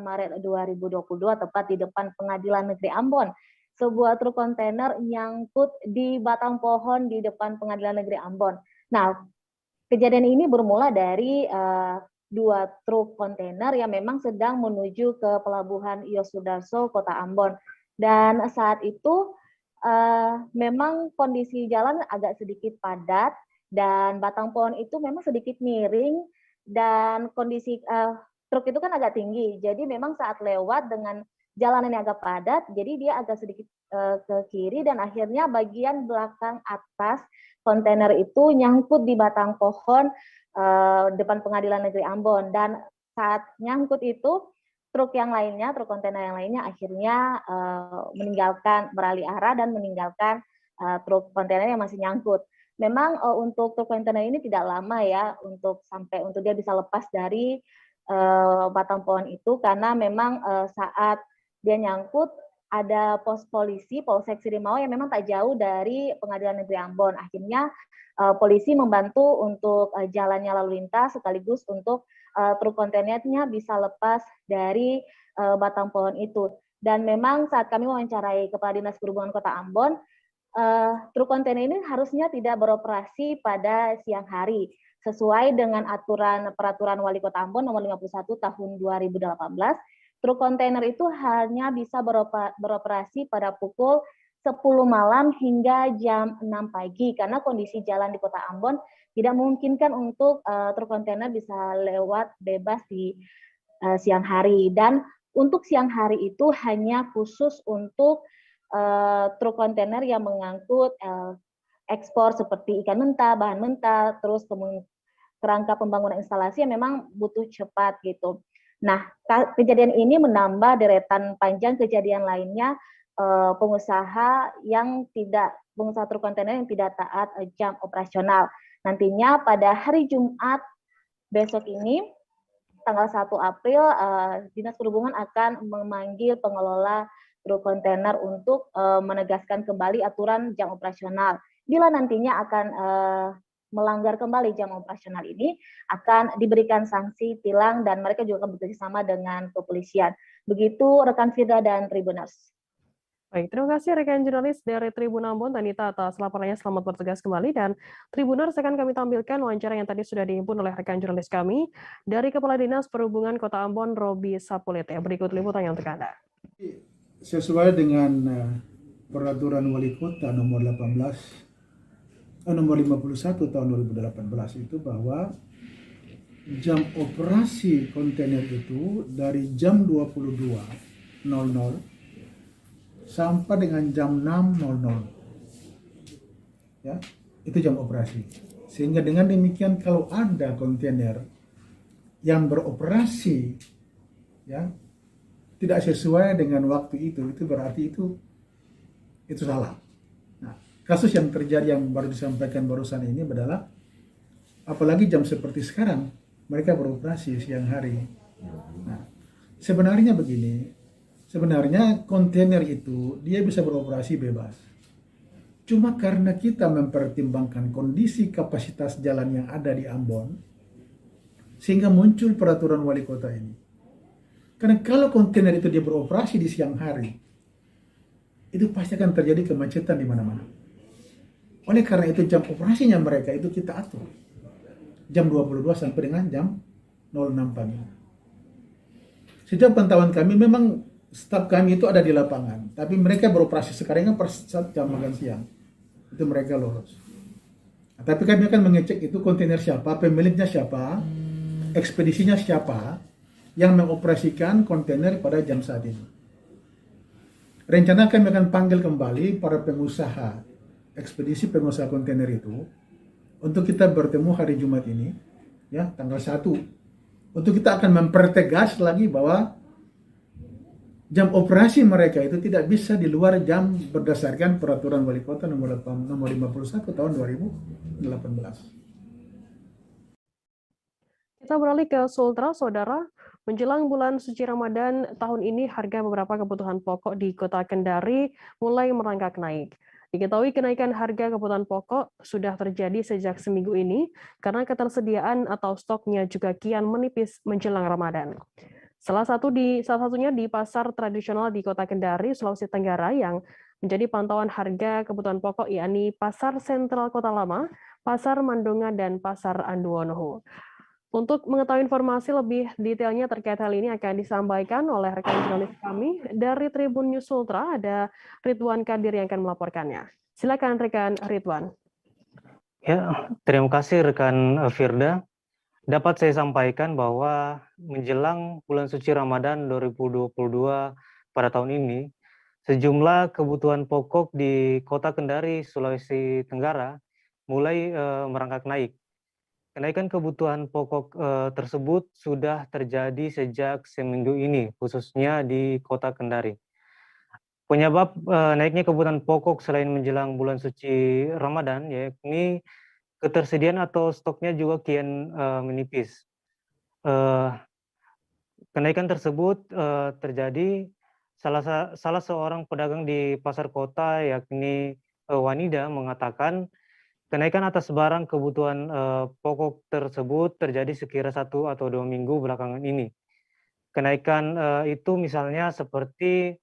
Maret 2022 tepat di depan Pengadilan Negeri Ambon, sebuah truk kontainer nyangkut di batang pohon di depan Pengadilan Negeri Ambon. Nah, kejadian ini bermula dari 2 truk kontainer yang memang sedang menuju ke Pelabuhan Yosudarso, Kota Ambon. Dan saat itu memang kondisi jalan agak sedikit padat dan batang pohon itu memang sedikit miring dan kondisi truk itu kan agak tinggi. Jadi memang saat lewat dengan jalanan yang agak padat, jadi dia agak sedikit ke kiri dan akhirnya bagian belakang atas kontainer itu nyangkut di batang pohon depan Pengadilan Negeri Ambon. Dan saat nyangkut itu truk kontainer yang lainnya akhirnya beralih arah dan meninggalkan truk kontainer yang masih nyangkut. Memang untuk truk kontainer ini tidak lama ya untuk dia bisa lepas dari batang pohon itu, karena memang saat dia nyangkut ada pos polisi Polsek Sirimau yang memang tak jauh dari Pengadilan Negeri Ambon. Akhirnya polisi membantu untuk jalannya lalu lintas sekaligus untuk truk kontainernya bisa lepas dari batang pohon itu. Dan memang saat kami mewawancarai Kepala Dinas Perhubungan Kota Ambon, truk kontainer ini harusnya tidak beroperasi pada siang hari sesuai dengan peraturan Wali Kota Ambon nomor 51 tahun 2018. Truk kontainer itu hanya bisa beroperasi pada pukul 10 malam hingga jam 6 pagi karena kondisi jalan di Kota Ambon tidak memungkinkan untuk truk kontainer bisa lewat bebas di siang hari. Dan untuk siang hari itu hanya khusus untuk truk kontainer yang mengangkut ekspor seperti ikan mentah, bahan mentah, terus kerangka pembangunan instalasi yang memang butuh cepat gitu. Nah, kejadian ini menambah deretan panjang kejadian lainnya pengusaha truk kontainer yang tidak taat jam operasional. Nantinya pada hari Jumat besok ini, tanggal 1 April, Dinas Perhubungan akan memanggil pengelola truk kontainer untuk menegaskan kembali aturan jam operasional. Bila nantinya akan melanggar kembali jam operasional ini, akan diberikan sanksi tilang dan mereka juga akan bekerjasama dengan kepolisian. Begitu rekan Firda dan Tribuners. Baik, terima kasih rekan jurnalis dari Tribun Ambon, Tanita, atas laporannya. Selamat bertugas kembali. Dan Tribuners, akan kami tampilkan wawancara yang tadi sudah dihimpun oleh rekan jurnalis kami dari Kepala Dinas Perhubungan Kota Ambon, Robi Sapulete. Berikut liputannya untuk Anda. Sesuai dengan Peraturan Wali Kota nomor 51 tahun 2018 itu bahwa jam operasi kontainer itu dari jam 22.00 sampai dengan jam 6.00. Ya, itu jam operasi. Sehingga dengan demikian kalau ada kontainer yang beroperasi ya tidak sesuai dengan waktu itu berarti itu salah. Nah, kasus yang terjadi yang baru disampaikan barusan ini adalah apalagi jam seperti sekarang mereka beroperasi siang hari. Nah, sebenarnya begini, sebenarnya kontainer itu dia bisa beroperasi bebas. Cuma karena kita mempertimbangkan kondisi kapasitas jalan yang ada di Ambon, sehingga muncul peraturan wali kota ini. Karena kalau kontainer itu dia beroperasi di siang hari, itu pasti akan terjadi kemacetan di mana-mana. Oleh karena itu jam operasinya mereka itu kita atur. Jam 22 sampai dengan jam 06 pagi. Sejauh pantauan kami memang staf kami itu ada di lapangan, tapi mereka beroperasi sekarang kan per jam makan siang. Itu mereka lolos. Nah, tapi kami akan mengecek itu kontainer siapa, pemiliknya siapa, ekspedisinya siapa yang mengoperasikan kontainer pada jam saat ini. Rencana kami akan panggil kembali para pengusaha, ekspedisi pengusaha kontainer itu untuk kita bertemu hari Jumat ini, ya tanggal 1. Untuk kita akan mempertegas lagi bahwa jam operasi mereka itu tidak bisa di luar jam berdasarkan peraturan wali kota nomor 51 tahun 2018. Kita beralih ke Sultra, Saudara. Menjelang bulan suci Ramadan tahun ini, harga beberapa kebutuhan pokok di Kota Kendari mulai merangkak naik. Diketahui kenaikan harga kebutuhan pokok sudah terjadi sejak seminggu ini karena ketersediaan atau stoknya juga kian menipis menjelang Ramadan. Salah satunya di pasar tradisional di Kota Kendari, Sulawesi Tenggara yang menjadi pantauan harga kebutuhan pokok, yakni Pasar Sentral Kota Lama, Pasar Mandonga, dan Pasar Anduonoho. Untuk mengetahui informasi lebih detailnya terkait hal ini akan disampaikan oleh rekan jurnalis kami dari Tribun News Sultra, ada Ridwan Kadir yang akan melaporkannya. Silakan rekan Ridwan. Ya, terima kasih rekan Firda. Dapat saya sampaikan bahwa menjelang bulan suci Ramadan 2022 pada tahun ini, sejumlah kebutuhan pokok di Kota Kendari, Sulawesi Tenggara mulai merangkak naik. Kenaikan kebutuhan pokok tersebut sudah terjadi sejak seminggu ini, khususnya di Kota Kendari. Penyebab naiknya kebutuhan pokok selain menjelang bulan suci Ramadan, yakni ketersediaan atau stoknya juga kian menipis. Kenaikan tersebut terjadi salah seorang pedagang di pasar kota, yakni Wanida, mengatakan kenaikan atas barang kebutuhan pokok tersebut terjadi sekira 1 atau 2 minggu belakangan ini. Kenaikan itu misalnya seperti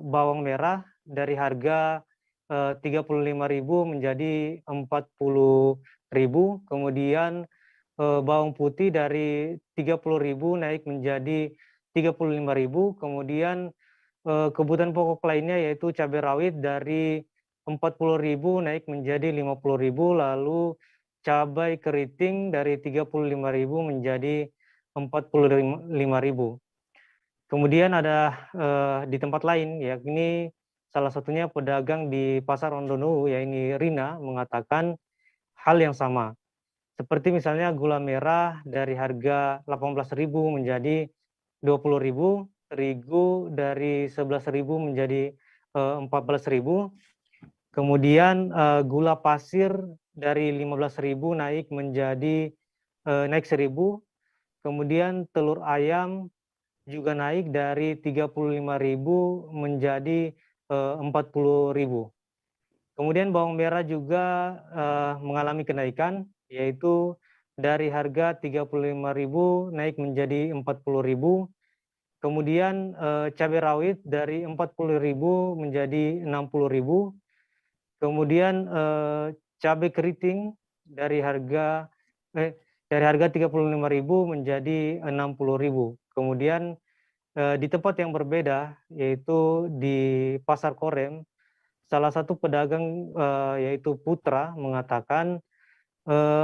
bawang merah dari harga 35.000 menjadi 40.000, kemudian bawang putih dari 30.000 naik menjadi 35.000, kemudian kebutuhan pokok lainnya yaitu cabai rawit dari 40.000 naik menjadi 50.000, lalu cabai keriting dari 35.000 menjadi 45.000. Kemudian ada di tempat lain, yakni salah satunya pedagang di Pasar Anduonoho, yakni Rina, mengatakan hal yang sama. Seperti misalnya gula merah dari harga 18.000 menjadi 20.000, terigu dari 11.000 menjadi 14.000. Kemudian gula pasir dari 15.000 naik menjadi naik 1.000. Kemudian telur ayam juga naik dari 35.000 menjadi 40.000. Kemudian bawang merah juga mengalami kenaikan, yaitu dari harga 35.000 naik menjadi 40.000. Kemudian cabai rawit dari 40.000 menjadi 60.000. Kemudian cabai keriting dari harga 35.000 menjadi 60.000. Kemudian di tempat yang berbeda, yaitu di Pasar Korem, salah satu pedagang yaitu Putra mengatakan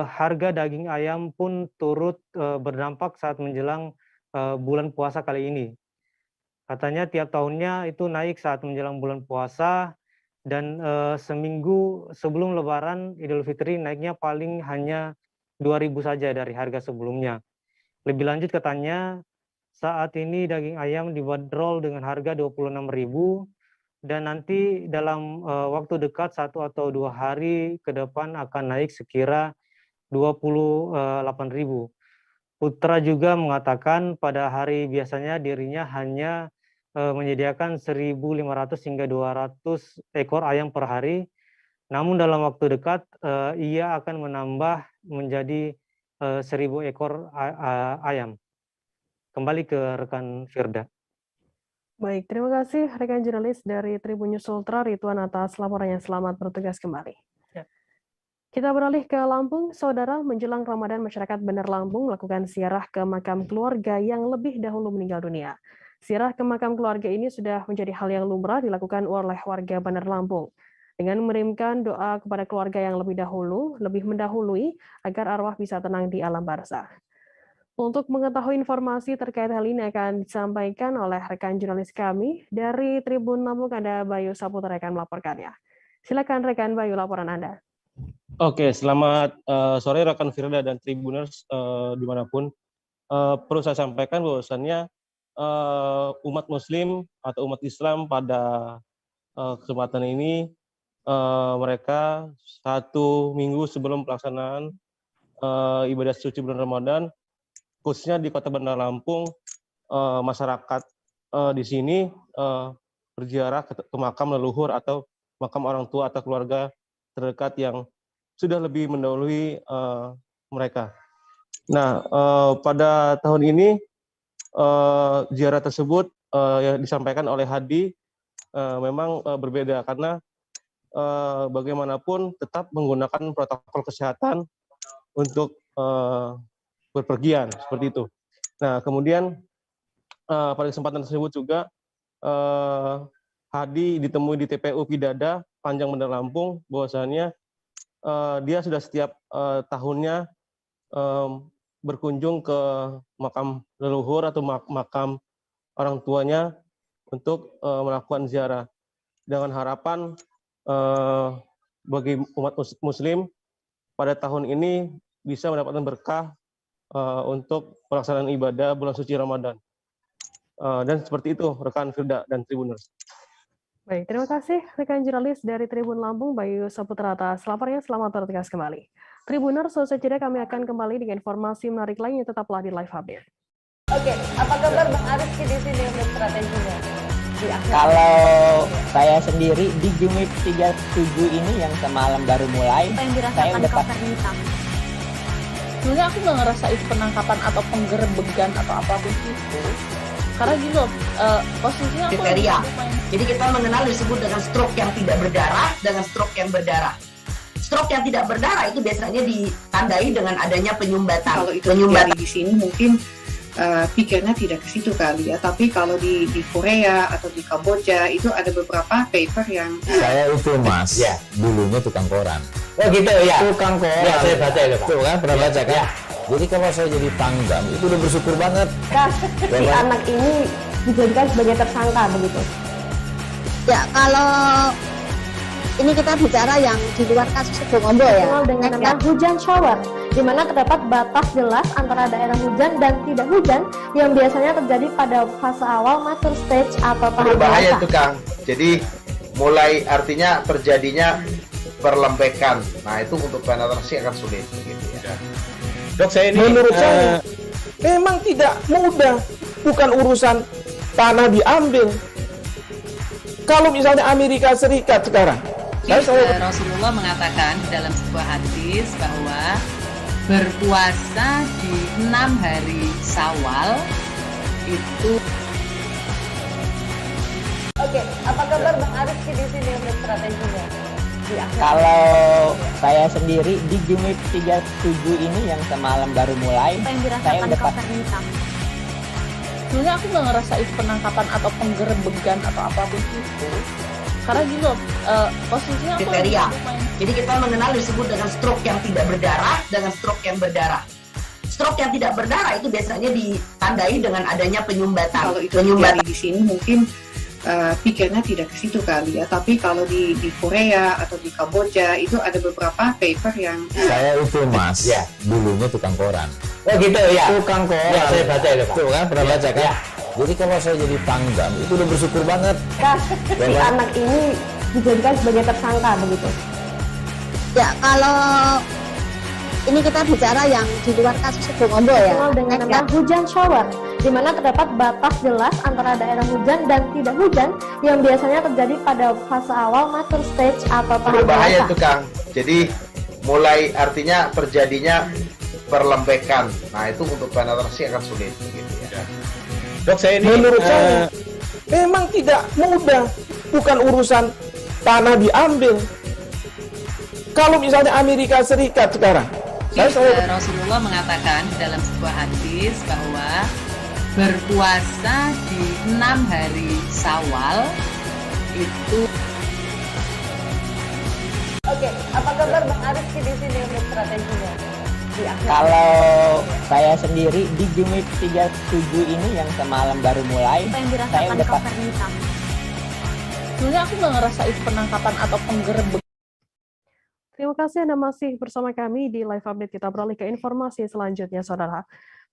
harga daging ayam pun turut berdampak saat menjelang bulan puasa kali ini. Katanya tiap tahunnya itu naik saat menjelang bulan puasa, dan seminggu sebelum Lebaran Idul Fitri naiknya paling hanya 2.000 saja dari harga sebelumnya. Lebih lanjut katanya, saat ini daging ayam dibanderol dengan harga 26.000, dan nanti dalam waktu dekat 1 atau 2 hari ke depan akan naik sekira 28.000. Putra juga mengatakan pada hari biasanya dirinya hanya menyediakan 1.500 hingga 200 ekor ayam per hari. Namun dalam waktu dekat ia akan menambah menjadi 1.000 ekor ayam. Kembali ke rekan Firda. Baik, terima kasih rekan jurnalis dari Tribun News Ultra, Ridwan, atas laporannya. Selamat bertugas kembali. Kita beralih ke Lampung. Saudara, menjelang Ramadan, masyarakat Bandar Lampung melakukan ziarah ke makam keluarga yang lebih dahulu meninggal dunia. Ziarah ke makam keluarga ini sudah menjadi hal yang lumrah dilakukan oleh warga Bandar Lampung, dengan mengirimkan doa kepada keluarga yang lebih mendahului agar arwah bisa tenang di alam barzakh. Untuk mengetahui informasi terkait hal ini akan disampaikan oleh rekan jurnalis kami dari Tribun Lampung, ada Bayu Saputra akan melaporkannya. Silakan rekan Bayu, laporan Anda. Oke, selamat sore rekan Firda dan Tribuners dimanapun. Perlu saya sampaikan bahwasannya umat Muslim atau umat Islam pada kesempatan ini mereka 1 minggu sebelum pelaksanaan ibadah suci bulan Ramadan, khususnya di Kota Bandar Lampung, masyarakat di sini berziarah ke makam leluhur atau makam orang tua atau keluarga terdekat yang sudah lebih mendahului mereka. Nah, pada tahun ini ziarah tersebut yang disampaikan oleh Hadi memang berbeda karena bagaimanapun tetap menggunakan protokol kesehatan untuk berpergian seperti itu. Nah, kemudian pada kesempatan tersebut juga Hadi ditemui di TPU Pidada Panjang Bandar Lampung, bahwasannya dia sudah setiap tahunnya berkunjung ke makam leluhur atau makam orang tuanya untuk melakukan ziarah dengan harapan bagi umat Muslim pada tahun ini bisa mendapatkan berkah untuk pelaksanaan ibadah bulan suci Ramadan. Dan seperti itu rekan Firda dan Tribuners. Baik, terima kasih rekan jurnalis dari Tribun Lampung, Bayu Saputra, atas laporannya. Selamat bertugas kembali. Tribuners, selesai jeda kami akan kembali dengan informasi menarik lainnya. Tetaplah di Live Update. Oke, apa kabar Bang Ariski di sini untuk strateginya? Kalau saya sendiri di Jumip 37 ini yang semalam baru mulai, saya udah sebenarnya aku nggak ngerasa itu penangkapan atau penggerebegan atau apapun itu. Karena gini loh, posisinya aku jadi kita mengenal disebut dengan stroke yang tidak berdarah dengan stroke yang berdarah. Stroke yang tidak berdarah itu biasanya ditandai dengan adanya penyumbatan. Kalau itu terjadi di sini mungkin pikirnya tidak ke situ kali ya. Tapi kalau di Korea atau di Kamboja itu ada beberapa paper yang saya itu Mas, ya, dulunya tukang koran. Oh gitu ya. Tukang koran. Ya, saya baca itu Pak. Tuh kan pernah baca kan? Ya. Jadi kalau saya jadi tanggam itu udah bersyukur banget. Si anak ini dijadikan sebagai tersangka begitu. Ya, kalau Ini kita bicara yang di luar kasus Sebong Ombol ya. Dengan nama hujan shower, di mana terdapat batas jelas antara daerah hujan dan tidak hujan yang biasanya terjadi pada fase awal mature stage atau tahap Berbahaya dewasa. itu Kang. Jadi mulai artinya terjadinya perlembekan. Nah itu untuk penetrasi akan sulit. Gitu ya. Dok, saya ini menurut saya memang tidak mudah, bukan urusan tanah diambil. Kalau misalnya Amerika Serikat sekarang, Rasulullah mengatakan dalam sebuah hadis bahwa berpuasa di 6 hari Syawal itu. Oke, apa kabar Bang Arif di sini untuk strateginya? Kalau saya sendiri di Jumip 37 ini yang semalam baru mulai, saya udah Sebenarnya aku nggak ngerasa itu penangkapan atau penggerebegan atau apapun itu. Karena gini loh, posisinya aku kriteria. Jadi kita mengenal disebut dengan stroke yang tidak berdarah dengan stroke yang berdarah. Stroke yang tidak berdarah itu biasanya ditandai dengan adanya penyumbatan. Kalau itu terjadi di sini mungkin pikirnya tidak ke situ kali ya. Tapi kalau di Korea atau di Kamboja itu ada beberapa paper yang Saya itu Mas, dulunya tukang koran. Oh gitu ya. Tukang koran. Ya, saya baca itu Pak. Tuh kan pernah baca kan? Jadi kalau saya jadi tanggam itu udah bersyukur banget. Si anak ini dijadikan sebagai tersangka begitu. Ya kalau ini kita bicara yang di luar kasus Sebong Ombol ya. Dengan nama hujan shower, di mana terdapat batas jelas antara daerah hujan dan tidak hujan yang biasanya terjadi pada fase awal mature stage atau tahap Berbahaya dewasa. itu Kang. Jadi mulai artinya terjadinya perlembekan. Nah itu untuk penetrasi akan sulit. Gitu ya. Dok, saya ini menurut saya memang tidak mudah, bukan urusan tanah diambil. Kalau misalnya Amerika Serikat sekarang, Rasulullah mengatakan dalam sebuah hadis bahwa berpuasa di 6 hari Syawal itu. Oke, apa kabar Bang Arif di sini untuk strateginya? Kalau saya sendiri di Jumip 37 ini yang semalam baru mulai, saya udah Sebenarnya aku nggak ngerasa itu penangkapan atau penggerebegan. Terima kasih Anda masih bersama kami di Live Update. Kita beralih ke informasi selanjutnya, Saudara.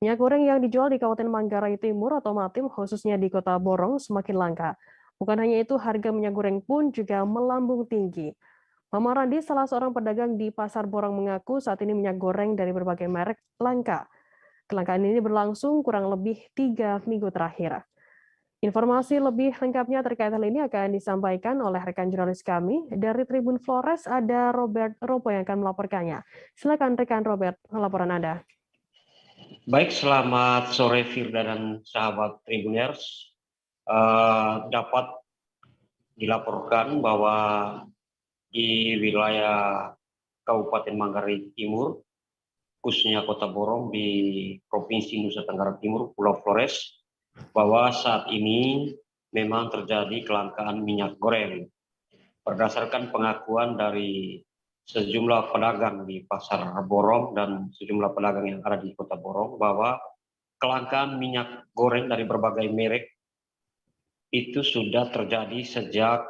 Minyak goreng yang dijual di Kabupaten Manggarai Timur atau Matim, khususnya di Kota Borong, semakin langka. Bukan hanya itu, harga minyak goreng pun juga melambung tinggi. Mama Randi, salah seorang pedagang di Pasar Borong, mengaku saat ini minyak goreng dari berbagai merek langka. Kelangkaan ini berlangsung kurang lebih 3 minggu terakhir. Informasi lebih lengkapnya terkait hal ini akan disampaikan oleh rekan jurnalis kami. Dari Tribun Flores ada Robert Ropo yang akan melaporkannya. Silakan rekan Robert, laporan Anda. Baik, selamat sore Firda dan sahabat Tribuners. Dapat dilaporkan bahwa di wilayah Kabupaten Manggarai Timur, khususnya Kota Borong di Provinsi Nusa Tenggara Timur, Pulau Flores, bahwa saat ini memang terjadi kelangkaan minyak goreng. Berdasarkan pengakuan dari sejumlah pedagang di Pasar Borong dan sejumlah pedagang yang ada di Kota Borong, bahwa kelangkaan minyak goreng dari berbagai merek itu sudah terjadi sejak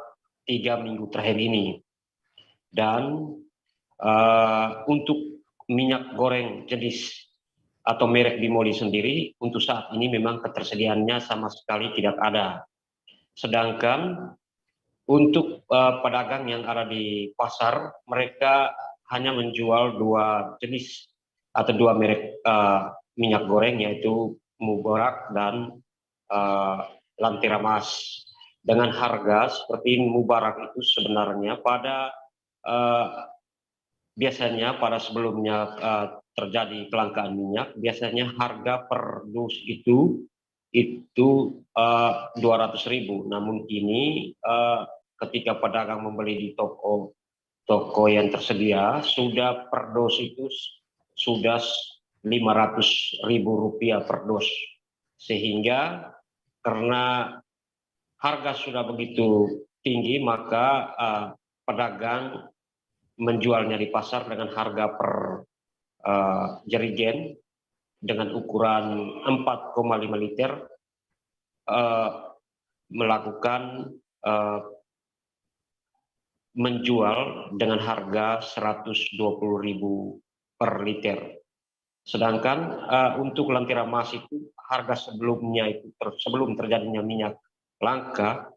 3 minggu terakhir ini. Dan untuk minyak goreng jenis atau merek Bimoli sendiri untuk saat ini memang ketersediaannya sama sekali tidak ada. Sedangkan untuk pedagang yang ada di pasar, mereka hanya menjual 2 jenis atau 2 merek minyak goreng, yaitu Mubarak dan Lantera Mas. Dengan harga seperti Mubarak itu sebenarnya biasanya pada sebelumnya terjadi kelangkaan minyak, biasanya harga per dus itu 200.000. Namun kini ketika pedagang membeli di toko yang tersedia, sudah per dos itu sudah Rp500.000 per dos. Sehingga karena harga sudah begitu tinggi, maka pedagang menjualnya di pasar dengan harga per jerigen dengan ukuran 4,5 liter, melakukan menjual dengan harga 120.000 per liter. Sedangkan untuk lentera emas itu harga sebelumnya itu sebelum terjadinya minyak langka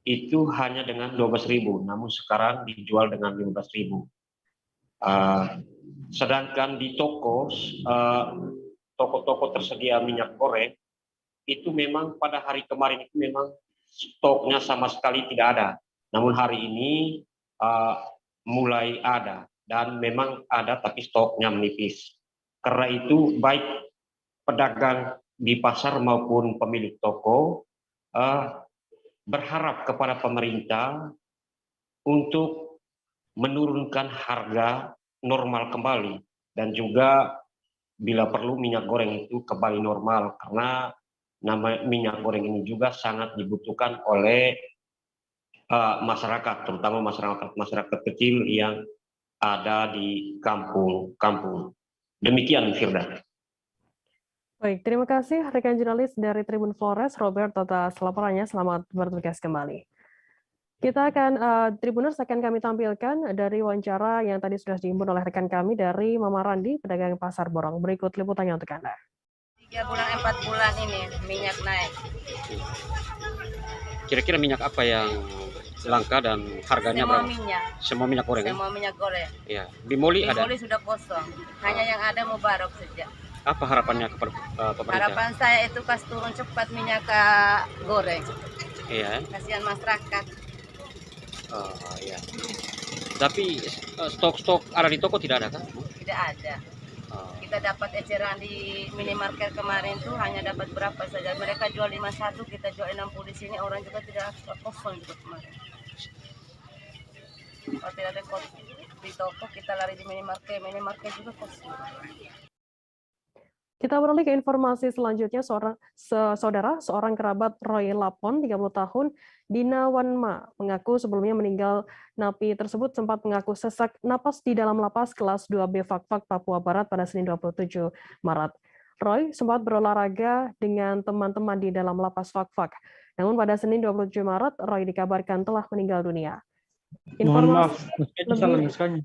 itu hanya dengan 12.000, namun sekarang dijual dengan 15.000. Sedangkan di toko-toko tersedia minyak goreng itu memang pada hari kemarin itu memang stoknya sama sekali tidak ada. Namun hari ini mulai ada dan memang ada tapi stoknya menipis. Karena itu baik pedagang di pasar maupun pemilik toko berharap kepada pemerintah untuk menurunkan harga normal kembali dan juga bila perlu minyak goreng itu kembali normal karena minyak goreng ini juga sangat dibutuhkan oleh masyarakat, terutama masyarakat kecil yang ada di kampung-kampung. Demikian, Firda. Baik, terima kasih rekan jurnalis dari Tribun Flores, Robert, atas laporannya. Selamat bertugas kembali. Kita akan, Tribuners akan kami tampilkan dari wawancara yang tadi sudah diimbun oleh rekan kami dari Mama Randi, pedagang Pasar Borong. Berikut liputannya untuk Anda. 3 bulan, 4 bulan ini minyak naik. Kira-kira minyak apa yang langka dan harganya Semua berapa? minyak. Semua minyak goreng. Semua minyak goreng. Ya, Bimoli ada. Bimoli sudah kosong. Hanya yang ada Mubarok saja. Apa harapannya kepada pemerintah? Harapan saya itu kasih turun cepat minyak goreng. Iya. Kasihan masyarakat. Oh, iya. Tapi stok-stok ada di toko tidak ada kan? Tidak ada. Kita dapat eceran di minimarket kemarin tuh hanya dapat berapa saja. Mereka jual 51, kita jual 60 di sini. Orang juga tidak kosong juga kemarin. Kalau tidak ada di toko, kita lari di minimarket juga kosong. Kita beralih ke informasi selanjutnya. Seorang kerabat Roy Lapon, 30 tahun, Dina Wanma, mengaku sebelumnya meninggal. Napi tersebut sempat mengaku sesak napas di dalam lapas kelas 2B Fakfak, Papua Barat pada Senin 27 Maret. Roy sempat berolahraga dengan teman-teman di dalam lapas Fakfak. Namun pada Senin 27 Maret, Roy dikabarkan telah meninggal dunia. Mohon maaf, lebih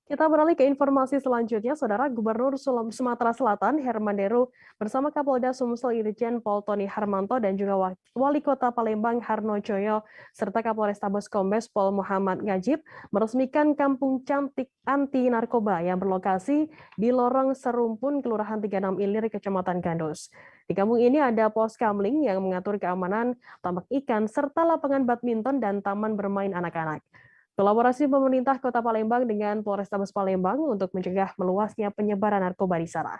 Kita beralih ke informasi selanjutnya. Saudara Gubernur Sumatera Selatan Herman Deru bersama Kapolda Sumsel Irjen Pol Tony Harmanto dan juga Wali Kota Palembang Harno Joyo serta Kapolrestabes Kombes Pol Muhammad Ngajib meresmikan Kampung Cantik Anti Narkoba yang berlokasi di Lorong Serumpun, Kelurahan 36 Ilir, Kecamatan Gandus. Di kampung ini ada pos kamling yang mengatur keamanan, tambak ikan, serta lapangan badminton dan taman bermain anak-anak. Kolaborasi pemerintah Kota Palembang dengan Polrestabes Palembang untuk mencegah meluasnya penyebaran narkoba di sana.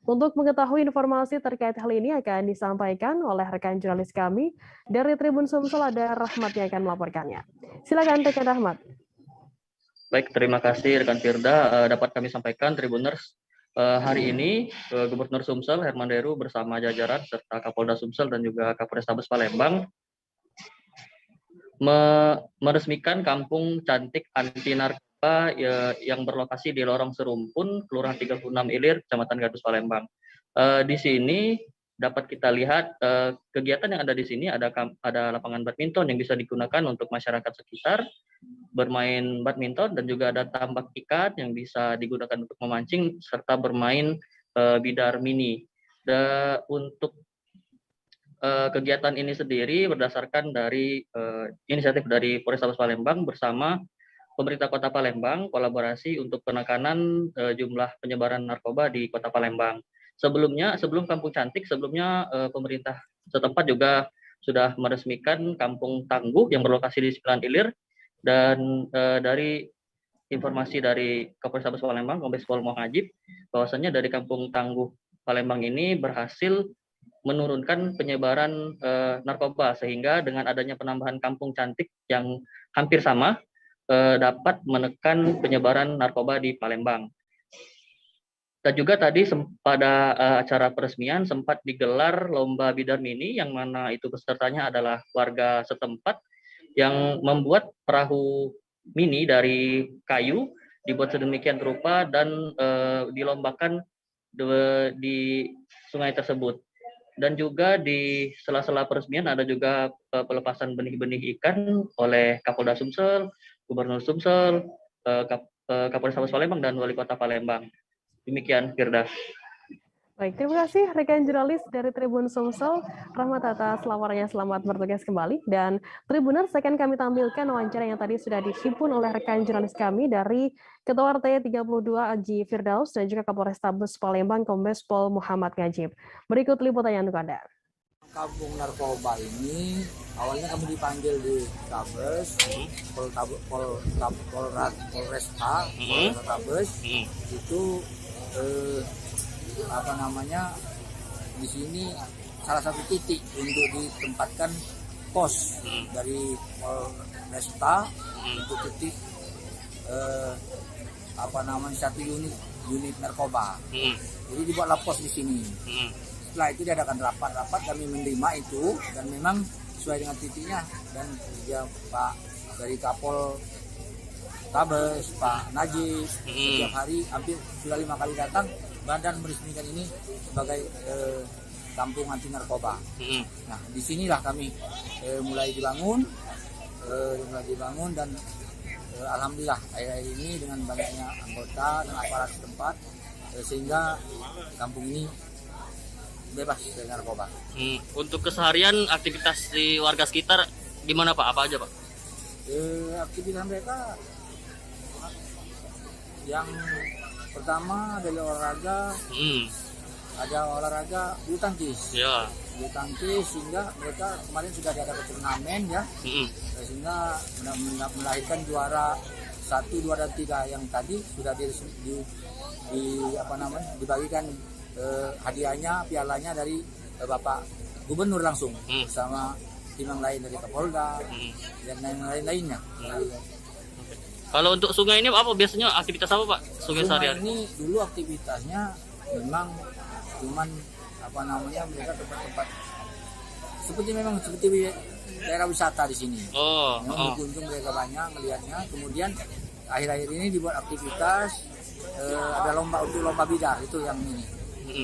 Untuk mengetahui informasi terkait hal ini akan disampaikan oleh rekan jurnalis kami dari Tribun Sumsel, ada Rahmat yang akan melaporkannya. Silakan rekan Rahmat. Baik, terima kasih rekan Firda. Dapat kami sampaikan Tribuners, hari ini Gubernur Sumsel Herman Deru bersama jajaran serta Kapolda Sumsel dan juga Kapolrestabes Palembang meresmikan Kampung Cantik Anti Narkoba yang berlokasi di Lorong Serumpun, Kelurahan 36 Ilir, Kecamatan Gadus, Palembang. Di sini dapat kita lihat kegiatan yang ada di sini, ada lapangan badminton yang bisa digunakan untuk masyarakat sekitar bermain badminton, dan juga ada tambak ikan yang bisa digunakan untuk memancing serta bermain bidar mini. Untuk kegiatan ini sendiri berdasarkan dari inisiatif dari Polrestabes Palembang bersama pemerintah Kota Palembang, kolaborasi untuk penekanan jumlah penyebaran narkoba di Kota Palembang. Sebelum Kampung Cantik, pemerintah setempat juga sudah meresmikan Kampung Tangguh yang berlokasi di 9 Ilir, dan dari informasi dari Kapolrestabes Palembang, Kombes Pol Mohajib, bahwasannya dari Kampung Tangguh Palembang ini berhasil menurunkan penyebaran narkoba, sehingga dengan adanya penambahan Kampung Cantik yang hampir sama dapat menekan penyebaran narkoba di Palembang. Dan juga tadi pada acara peresmian sempat digelar lomba bidar mini, yang mana itu pesertanya adalah warga setempat yang membuat perahu mini dari kayu, dibuat sedemikian rupa dan dilombakan di sungai tersebut. Dan juga di sela-sela peresmian ada juga pelepasan benih-benih ikan oleh Kapolda Sumsel, Gubernur Sumsel, Kapolrestabes Palembang, dan Wali Kota Palembang. Demikian, Firda. Baik, terima kasih rekan jurnalis dari Tribun Sumsel, Rahmat atas laporannya. Selamat bertugas kembali. Dan Tribuners, akan kami tampilkan wawancara yang tadi sudah dihimpun oleh rekan jurnalis kami dari Ketua RT 32 Aji Firdaus dan juga Kapolrestabes Palembang Kombes Pol Muhammad Ngajib. Berikut liputannya untuk Anda. Kampung narkoba ini awalnya kami dipanggil di Tabes, Polrestabes itu di sini salah satu titik untuk ditempatkan pos dari Polresta untuk titik satu unit narkoba. Jadi dibuatlah pos di sini. Setelah itu diadakan rapat kami menerima itu, dan memang sesuai dengan titiknya, dan dia Pak dari Kapol Tabes, Pak Najib, setiap hari hampir sudah 5 kali datang dan meresmikan ini sebagai kampung anti narkoba. Nah, disinilah kami mulai dibangun dan alhamdulillah akhir-akhir ini dengan banyaknya anggota dan aparat setempat sehingga kampung ini bebas dari narkoba. Untuk keseharian aktivitas di warga sekitar gimana Pak? Apa aja Pak? Aktivitas mereka yang pertama dari olahraga, ada olahraga bulu tangkis. Ya. Bulu tangkis, sehingga mereka kemarin sudah ada turnamen ya, sehingga melahirkan juara 1, 2, dan 3 yang tadi sudah dibagikan hadiahnya, pialanya dari Bapak Gubernur langsung bersama tim yang lain dari Kapolda dan lain-lainnya. Kalau untuk sungai ini apa biasanya aktivitas apa Pak? Sungai seharian ini dulu aktivitasnya memang cuman mereka tempat-tempat seperti daerah wisata di sini. Berkunjung mereka banyak melihatnya. Kemudian akhir-akhir ini dibuat aktivitas ada lomba bidar, itu yang ini.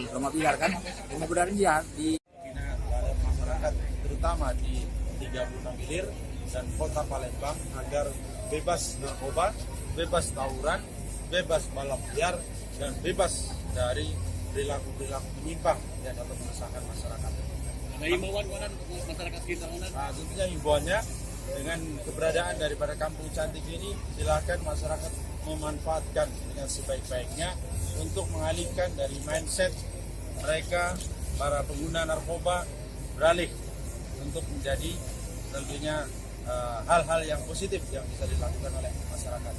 Lomba bidar kan. Lomba bidar ini di masyarakat terutama di 36 Ilir dan Kota Palembang agar bebas narkoba, bebas tawuran, bebas balap liar, dan bebas dari perilaku-perilaku menyimpang yang dapat meresahkan masyarakat. Ada himbauan untuk masyarakat sekitar? Tentunya himbauannya dengan keberadaan daripada Kampung Cantik ini, silakan masyarakat memanfaatkan dengan sebaik-baiknya untuk mengalihkan dari mindset mereka para pengguna narkoba beralih untuk menjadi tentunya hal-hal yang positif yang bisa dilakukan oleh masyarakat.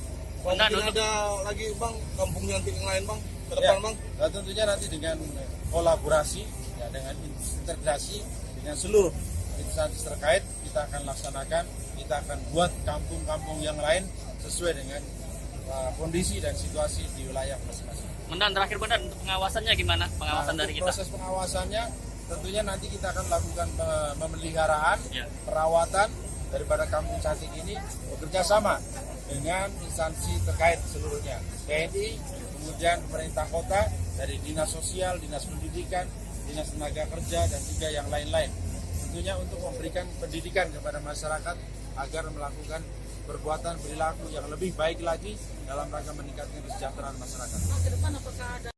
Bang, ada lagi Bang, kampung cantik yang lain Bang? ke depan, Bang? Tentunya nanti dengan kolaborasi, ya, dengan integrasi dengan seluruh instansi terkait, kita akan laksanakan, kita akan buat kampung-kampung yang lain sesuai dengan kondisi dan situasi di wilayah masing-masing. Mendan, terakhir Mendan, untuk pengawasannya gimana? Pengawasan dari kita? Proses pengawasannya tentunya nanti kita akan lakukan pemeliharaan, perawatan daripada kampung cantik ini bekerja sama dengan instansi terkait seluruhnya, TNI, kemudian pemerintah kota, dari dinas sosial, dinas pendidikan, dinas tenaga kerja, dan juga yang lain-lain. Tentunya untuk memberikan pendidikan kepada masyarakat agar melakukan perbuatan perilaku yang lebih baik lagi dalam rangka meningkatkan kesejahteraan masyarakat.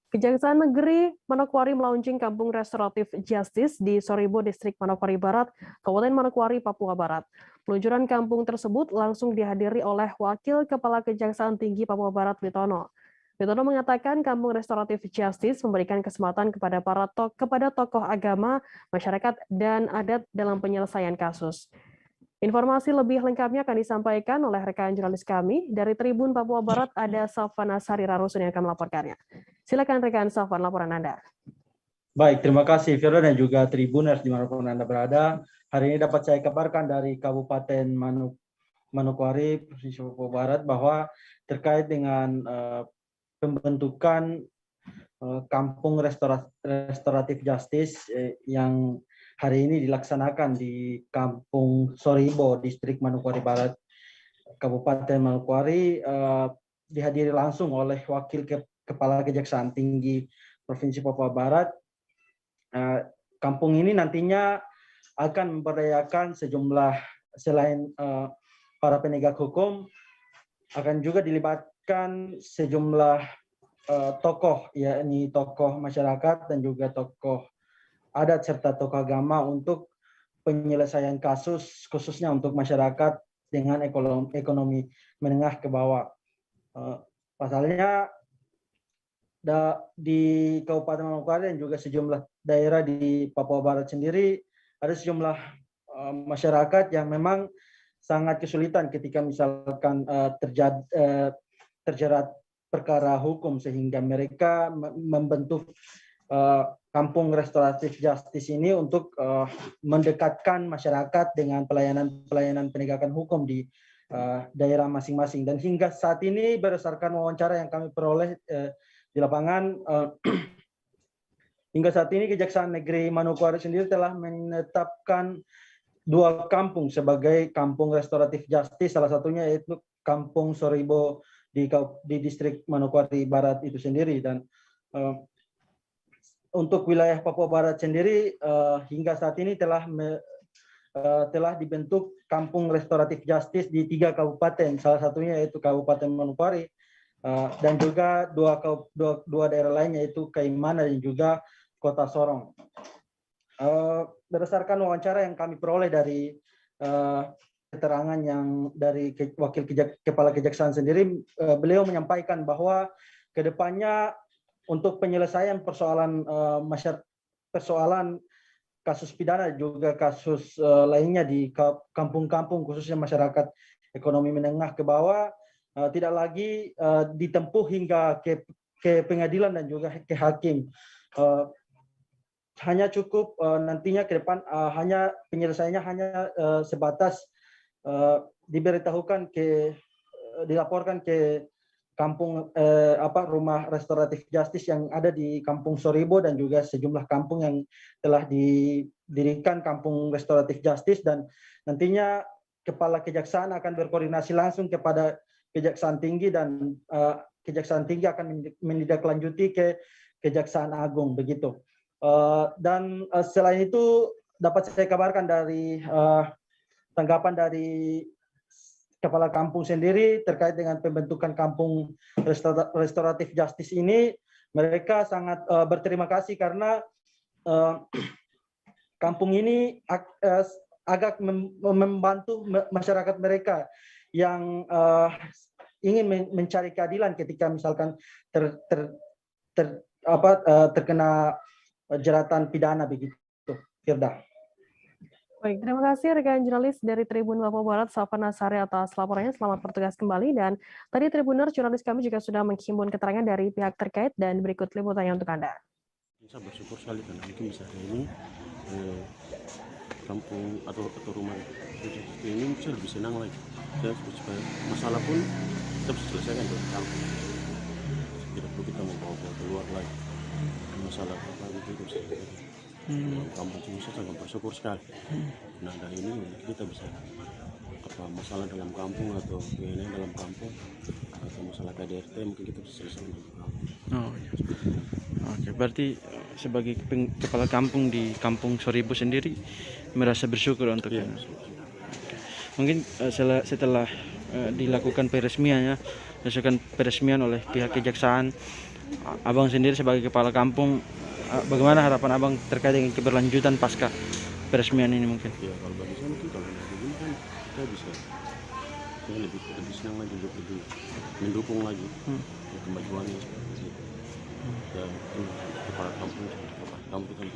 Kejaksaan Negeri Manokwari melaunching Kampung Restoratif Justice di Sorebo, Distrik Manokwari Barat, Kabupaten Manokwari, Papua Barat. Peluncuran kampung tersebut langsung dihadiri oleh Wakil Kepala Kejaksaan Tinggi Papua Barat, Witono. Witono mengatakan Kampung Restoratif Justice memberikan kesempatan kepada tokoh agama, masyarakat, dan adat dalam penyelesaian kasus. Informasi lebih lengkapnya akan disampaikan oleh rekan jurnalis kami dari Tribun Papua Barat, ada Safana Sarirarusun yang akan melaporkannya. Silakan rekan Safan, laporan Anda. Baik, terima kasih Firda dan juga Tribuners dimanapun Anda berada. Hari ini dapat saya kabarkan dari Kabupaten Manokwari, Provinsi Papua Barat, bahwa terkait dengan pembentukan Kampung Restoratif Justice yang hari ini dilaksanakan di Kampung Sorebo, Distrik Manokwari Barat, Kabupaten Manokwari, dihadiri langsung oleh Wakil Kepala Kejaksaan Tinggi Provinsi Papua Barat. Kampung ini nantinya akan memberdayakan sejumlah, selain para penegak hukum, akan juga dilibatkan sejumlah tokoh, yakni tokoh masyarakat dan juga tokoh adat serta tokoh agama untuk penyelesaian kasus, khususnya untuk masyarakat dengan ekonomi menengah ke bawah. Pasalnya di Kabupaten Manokwari dan juga sejumlah daerah di Papua Barat sendiri ada sejumlah masyarakat yang memang sangat kesulitan ketika misalkan terjerat perkara hukum, sehingga mereka membentuk Kampung Restoratif Justice ini untuk mendekatkan masyarakat dengan pelayanan penegakan hukum di daerah masing-masing. Dan hingga saat ini berdasarkan wawancara yang kami peroleh di lapangan, hingga saat ini Kejaksaan Negeri Manokwari sendiri telah menetapkan 2 kampung sebagai Kampung Restoratif Justice, salah satunya yaitu Kampung Sorebo di Distrik Manokwari Barat itu sendiri. Dan untuk wilayah Papua Barat sendiri hingga saat ini telah dibentuk Kampung Restoratif Justice di 3 kabupaten, salah satunya yaitu Kabupaten Manokwari, dan juga dua daerah lainnya yaitu Kaimana dan juga Kota Sorong. Berdasarkan wawancara yang kami peroleh dari keterangan yang dari Wakil Kepala Kejaksaan sendiri, beliau menyampaikan bahwa kedepannya untuk penyelesaian persoalan kasus pidana juga kasus lainnya di kampung-kampung, khususnya masyarakat ekonomi menengah ke bawah, tidak lagi ditempuh hingga ke pengadilan dan juga ke hakim. Hanya cukup nantinya ke depan hanya penyelesaiannya hanya sebatas dilaporkan ke kampung rumah restoratif justice yang ada di Kampung Sorebo dan juga sejumlah kampung yang telah didirikan Kampung Restoratif Justice, dan nantinya Kepala Kejaksaan akan berkoordinasi langsung kepada Kejaksaan Tinggi, dan Kejaksaan Tinggi akan menindaklanjuti ke Kejaksaan Agung begitu. Dan selain itu dapat saya kabarkan dari tanggapan dari Kepala Kampung sendiri terkait dengan pembentukan Kampung Restoratif Justice ini, mereka sangat berterima kasih karena kampung ini agak membantu masyarakat mereka yang ingin mencari keadilan ketika misalkan terkena jeratan pidana begitu, Firda. Baik, terima kasih rekan jurnalis dari Tribun Papua Barat, Safan Nasari atas laporannya. Selamat bertugas kembali. Dan tadi Tribuner, jurnalis kami juga sudah menghimpun keterangan dari pihak terkait dan berikut liputannya untuk Anda. Saya bersyukur sekali karena mungkin bisa hari ini kampung atau rumah ini saya lebih senang lagi. Saya supaya masalah pun kita bisa selesaikan dari kampung. Tidak perlu kita membawa keluar lagi. Masalah apa itu bisa selesaikan. Kampung ini saya sangat bersyukur sekali. Nah dari ini kita bisa masalah dalam kampung atau PNN dalam kampung atau masalah KDRT mungkin kita bisa selesaikan dalam kampung. Oh iya. Oke, berarti sebagai kepala kampung di Kampung Sorebo sendiri merasa bersyukur untuk ini. Mungkin setelah dilakukan peresmian oleh pihak kejaksaan, Abang sendiri sebagai kepala kampung, bagaimana harapan Abang terkait dengan keberlanjutan pasca peresmian ini mungkin? Ya kalau bagi saya mungkin kalau begini kan kita bisa lebih senang lagi, lebih mendukung lagi kemajuannya seperti itu. Dan kepala kampung kita mendukung.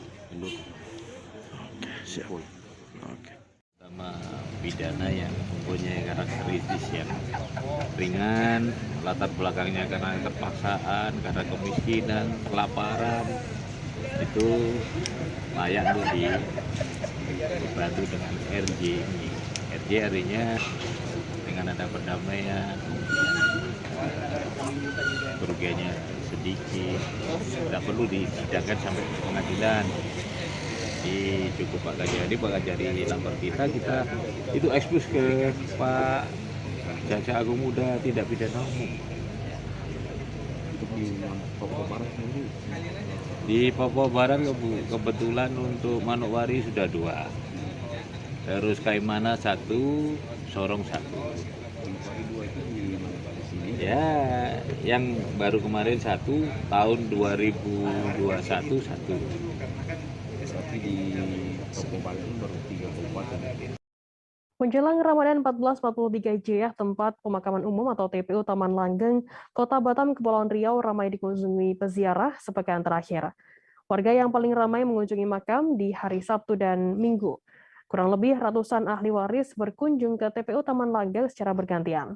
Oke, siap. Oke. Sama pidana yang mempunyai karakteristis yang ringan, latar belakangnya karena keterpaksaan, karena kemiskinan, kelaparan, itu layak untuk dibantu dengan RJ ini. RJ artinya dengan ada perdamaian, kerugiannya sedikit, tidak perlu disidangkan sampai ke pengadilan. Jadi cukup Pak Kajari lapor kita itu ekspos ke Pak Jaksa Agung Muda Tindak Pidana Umum. Untuk di Papua Barat sendiri? Di Papua Barat kebetulan untuk Manokwari sudah 2. Terus Kaimana 1, Sorong 1. Ya, yang baru kemarin 1, tahun 2021 1. Tapi di Papua Barat baru 3 kabupaten. Menjelang Ramadan 1443 Hijriah, tempat pemakaman umum atau TPU Taman Langgeng, Kota Batam, Kepulauan Riau ramai dikunjungi peziarah sepekan terakhir. Warga yang paling ramai mengunjungi makam di hari Sabtu dan Minggu. Kurang lebih ratusan ahli waris berkunjung ke TPU Taman Langgeng secara bergantian,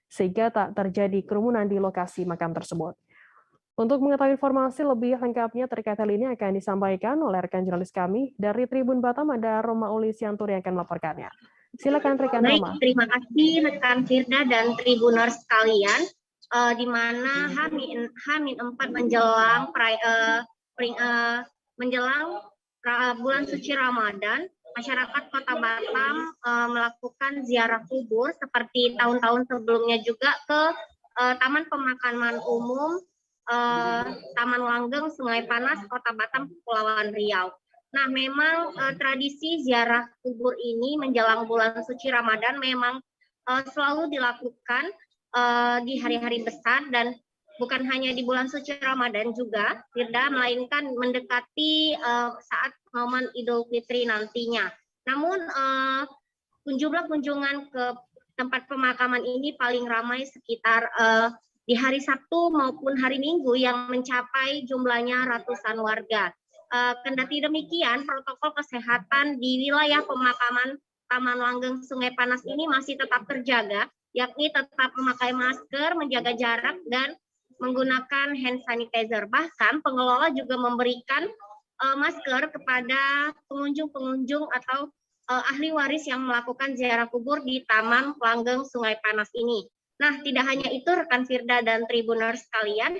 sehingga tak terjadi kerumunan di lokasi makam tersebut. Untuk mengetahui informasi lebih lengkapnya terkait hal ini akan disampaikan oleh rekan jurnalis kami dari Tribun Batam, ada Roma Ulisianturi yang akan melaporkannya. Silakan rekan Roma. Baik, terima kasih rekan Firda dan Tribuners sekalian. Di mana H-4 menjelang bulan suci Ramadan, masyarakat Kota Batam melakukan ziarah kubur seperti tahun-tahun sebelumnya juga ke Taman Pemakaman Umum Taman Langgeng, Sungai Panas, Kota Batam, Kepulauan Riau. Nah, memang tradisi ziarah kubur ini menjelang bulan suci Ramadan memang selalu dilakukan di hari-hari besar dan bukan hanya di bulan suci Ramadan juga, Firda, melainkan mendekati saat momen Idul Fitri nantinya. Namun jumlah kunjungan ke tempat pemakaman ini paling ramai sekitar di hari Sabtu maupun hari Minggu yang mencapai jumlahnya ratusan warga. Kendati demikian, protokol kesehatan di wilayah pemakaman Taman Langgeng Sungai Panas ini masih tetap terjaga, yakni tetap memakai masker, menjaga jarak, dan menggunakan hand sanitizer. Bahkan pengelola juga memberikan masker kepada pengunjung-pengunjung atau ahli waris yang melakukan ziarah kubur di Taman Langgeng Sungai Panas ini. Nah, tidak hanya itu rekan Firda dan Tribuners sekalian,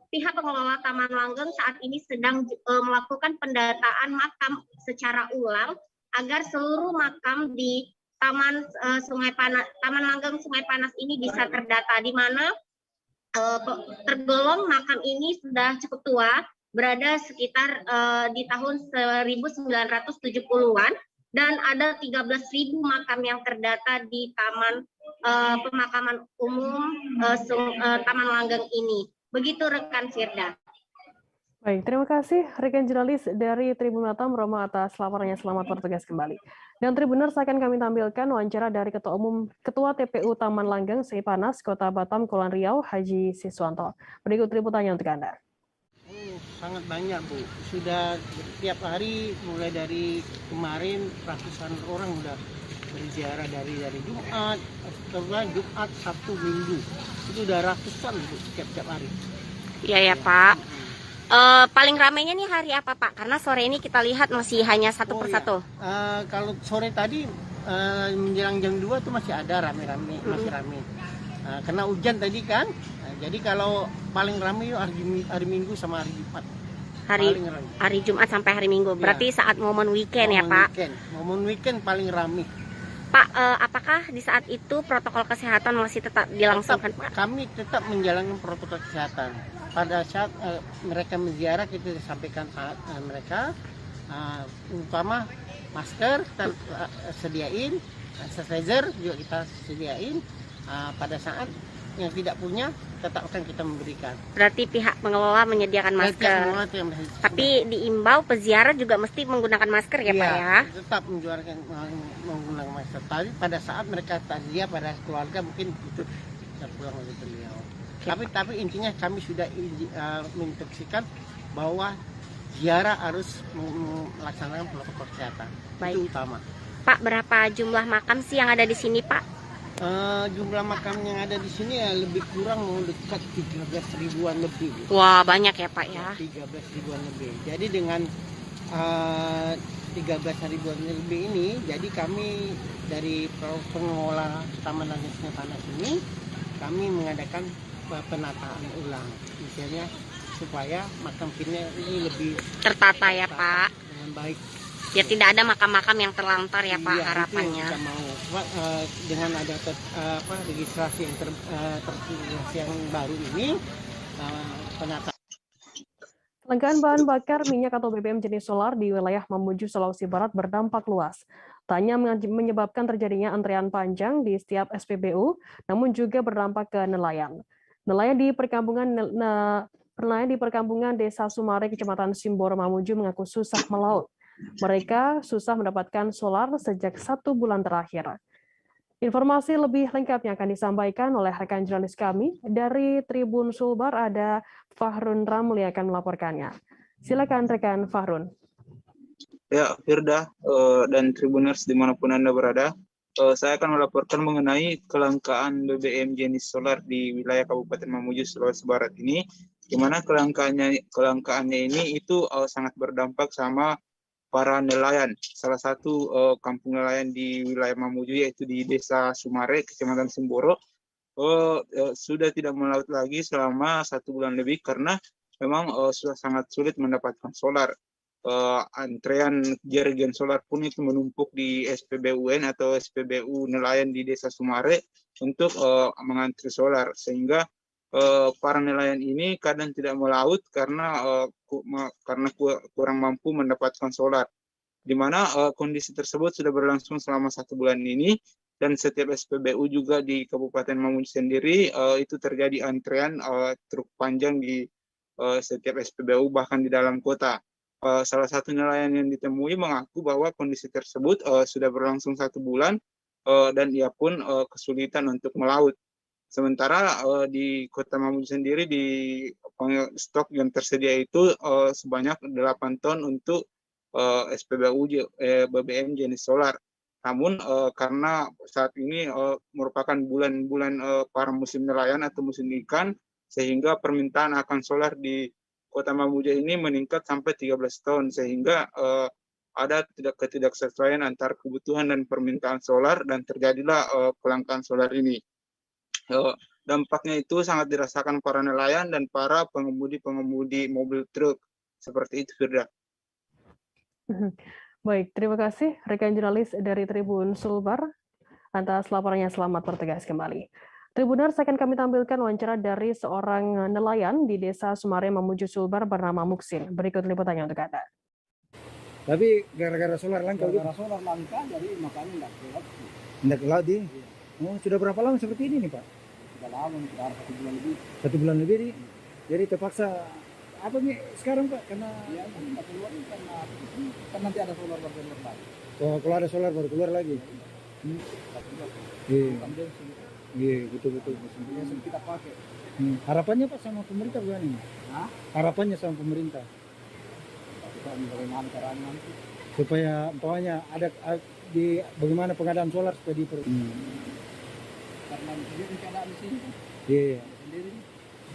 pihak pengelola Taman Langgeng saat ini sedang melakukan pendataan makam secara ulang agar seluruh makam di Taman Langgeng Sungai Panas ini bisa terdata, di mana tergolong makam ini sudah cukup tua, berada sekitar di tahun 1970-an, dan ada 13.000 makam yang terdata di Taman Pemakaman Umum Taman Langgeng ini. Begitu rekan Firda. Baik, terima kasih rekan jurnalis dari Tribun Batam, Roma, atas laporannya. Selamat bertugas kembali. Dan Tribuners, akan kami tampilkan wawancara dari Ketua TPU Taman Langgeng Sungai Panas, Kota Batam, Kepulauan Riau, Haji Siswanto. Berikut liputannya untuk Anda. sangat banyak Bu. Sudah tiap hari mulai dari kemarin ratusan orang udah berziarah dari Jumat, Jumat, Sabtu, Minggu. Itu udah ratusan Bu tiap hari. Iya ya Pak. Paling ramainya nih hari apa Pak? Karena sore ini kita lihat masih hanya satu persatu. Kalau sore tadi menjelang jam 2 tuh masih ada rame-rame, masih rame. Karena hujan tadi kan. Jadi kalau paling rame hari Minggu sama hari Jumat. Hari Jumat sampai hari Minggu. Berarti saat momen weekend ya Pak? Momen weekend paling rame. Pak, apakah di saat itu protokol kesehatan masih tetap dilangsungkan Pak? Kami tetap menjalankan protokol kesehatan. Pada saat mereka menziarah kita sampaikan mereka umpama masker kita sediain, sanitizer juga kita sediain. Pada saat yang tidak punya tetap akan kita memberikan. Berarti pihak pengelola menyediakan masker. Tapi diimbau peziarah juga mesti menggunakan masker ya Pak ya? Tetap menggunakan masker. Tapi pada saat mereka takziah pada keluarga mungkin itu bisa pulang oleh beliau. Tapi intinya kami sudah menginstruksikan bahwa ziarah harus melaksanakan protokol kesehatan. Baik. Itu utama. Pak, berapa jumlah makam sih yang ada di sini Pak? Jumlah makam yang ada di sini ya lebih kurang mau dekat 13 ribuan lebih. Wah, banyak ya Pak ya? 13 ribuan lebih. Jadi dengan 13 ribuan lebih ini, jadi kami dari pengelola Taman Nasional Panas ini, kami mengadakan penataan ulang. Misalnya supaya makam ini lebih tertata ya Pak? Dengan baik. Ya tidak ada makam-makam yang terlantar ya Pak, harapannya. Kita mau dengan ada registrasi yang baru ini penataan. Kelangkaan bahan bakar minyak atau BBM jenis solar di wilayah Mamuju, Sulawesi Barat berdampak luas. Tak hanya menyebabkan terjadinya antrean panjang di setiap SPBU, namun juga berdampak ke nelayan. Nelayan di perkampungan Desa Sumare, Kecamatan Simboro, Mamuju mengaku susah melaut. Mereka susah mendapatkan solar sejak 1 bulan terakhir. Informasi lebih lengkapnya akan disampaikan oleh rekan jurnalis kami dari Tribun Sulbar, ada Fahrun Ramli yang akan melaporkannya. Silakan rekan Fahrun. Ya, Firda dan Tribuners dimanapun Anda berada, saya akan melaporkan mengenai kelangkaan BBM jenis solar di wilayah Kabupaten Mamuju, Sulawesi Barat ini, di mana kelangkaannya ini itu sangat berdampak sama para nelayan. Salah satu kampung nelayan di wilayah Mamuju yaitu di Desa Sumare, Kecamatan Simboro, sudah tidak melaut lagi selama 1 bulan lebih karena memang sudah sangat sulit mendapatkan solar. Antrean jerigen solar pun itu menumpuk di SPBUN atau SPBU nelayan di Desa Sumare untuk mengantri solar, sehingga para nelayan ini kadang tidak melaut karena kurang mampu mendapatkan solar. Di mana kondisi tersebut sudah berlangsung selama 1 bulan ini, dan setiap SPBU juga di Kabupaten Mamuju sendiri itu terjadi antrean truk panjang di setiap SPBU bahkan di dalam kota. Salah satu nelayan yang ditemui mengaku bahwa kondisi tersebut sudah berlangsung 1 bulan dan ia pun kesulitan untuk melaut. Sementara di Kota Mamuju sendiri di stok yang tersedia itu sebanyak 8 ton untuk SPBU BBM jenis solar. Namun karena saat ini merupakan bulan-bulan para musim nelayan atau musim ikan, sehingga permintaan akan solar di Kota Mamuju ini meningkat sampai 13 ton, sehingga ada ketidaksesuaian antara kebutuhan dan permintaan solar, dan terjadilah kelangkaan solar ini. Dampaknya itu sangat dirasakan para nelayan dan para pengemudi mobil truk. Seperti itu, Firda. Baik, terima kasih rekan jurnalis dari Tribun Sulbar atas laporannya. Selamat bertugas kembali. Tribuners, akan kami tampilkan wawancara dari seorang nelayan di Desa Sumare, Mamuju, Sulbar bernama Muksin. Berikut liputannya untuk Anda. Tapi gara-gara solar langka. Gara-gara solar langka, jadi makanya nggak ke laut. Nggak ke laut, Oh, sudah berapa lama seperti ini nih, Pak? Sudah lama, sudah 1 bulan lebih. 1 bulan lebih nih. Jadi terpaksa apa nih sekarang, Pak? Karena ya kan keluar kan nanti ada solar baru keluar lagi. Oh, kalau ada solar baru keluar lagi. Iya. Iya, betul. Yang kita pakai. Harapannya Pak sama pemerintah gimana? Harapannya sama pemerintah Bagaimana caranya nanti? supaya umpamanya ada di bagaimana pengadaan solar supaya Karena sendiri keadaan di sini kan. Iya, Sendiri.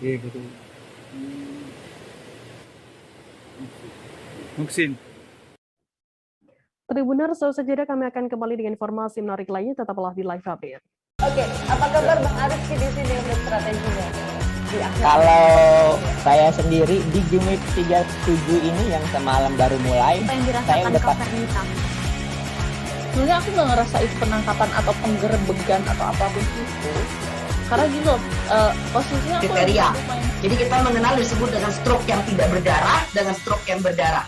iya betul. Muksin. Tribuners, selesai jeda kami akan kembali dengan informasi menarik lainnya, tetaplah di Live Update. Oke, apa kabar Bang Arifki di sini untuk strateginya? Kalau saya sendiri di Jumip 37 ini yang semalam baru mulai, Apa yang saya dirasakan udah Kak Fernita? Sebenarnya aku nggak ngerasa itu penangkapan atau penggerebegan atau apapun itu. Karena gitu loh, posisinya aku kriteria. Jadi kita mengenal disebut dengan stroke yang tidak berdarah dengan stroke yang berdarah.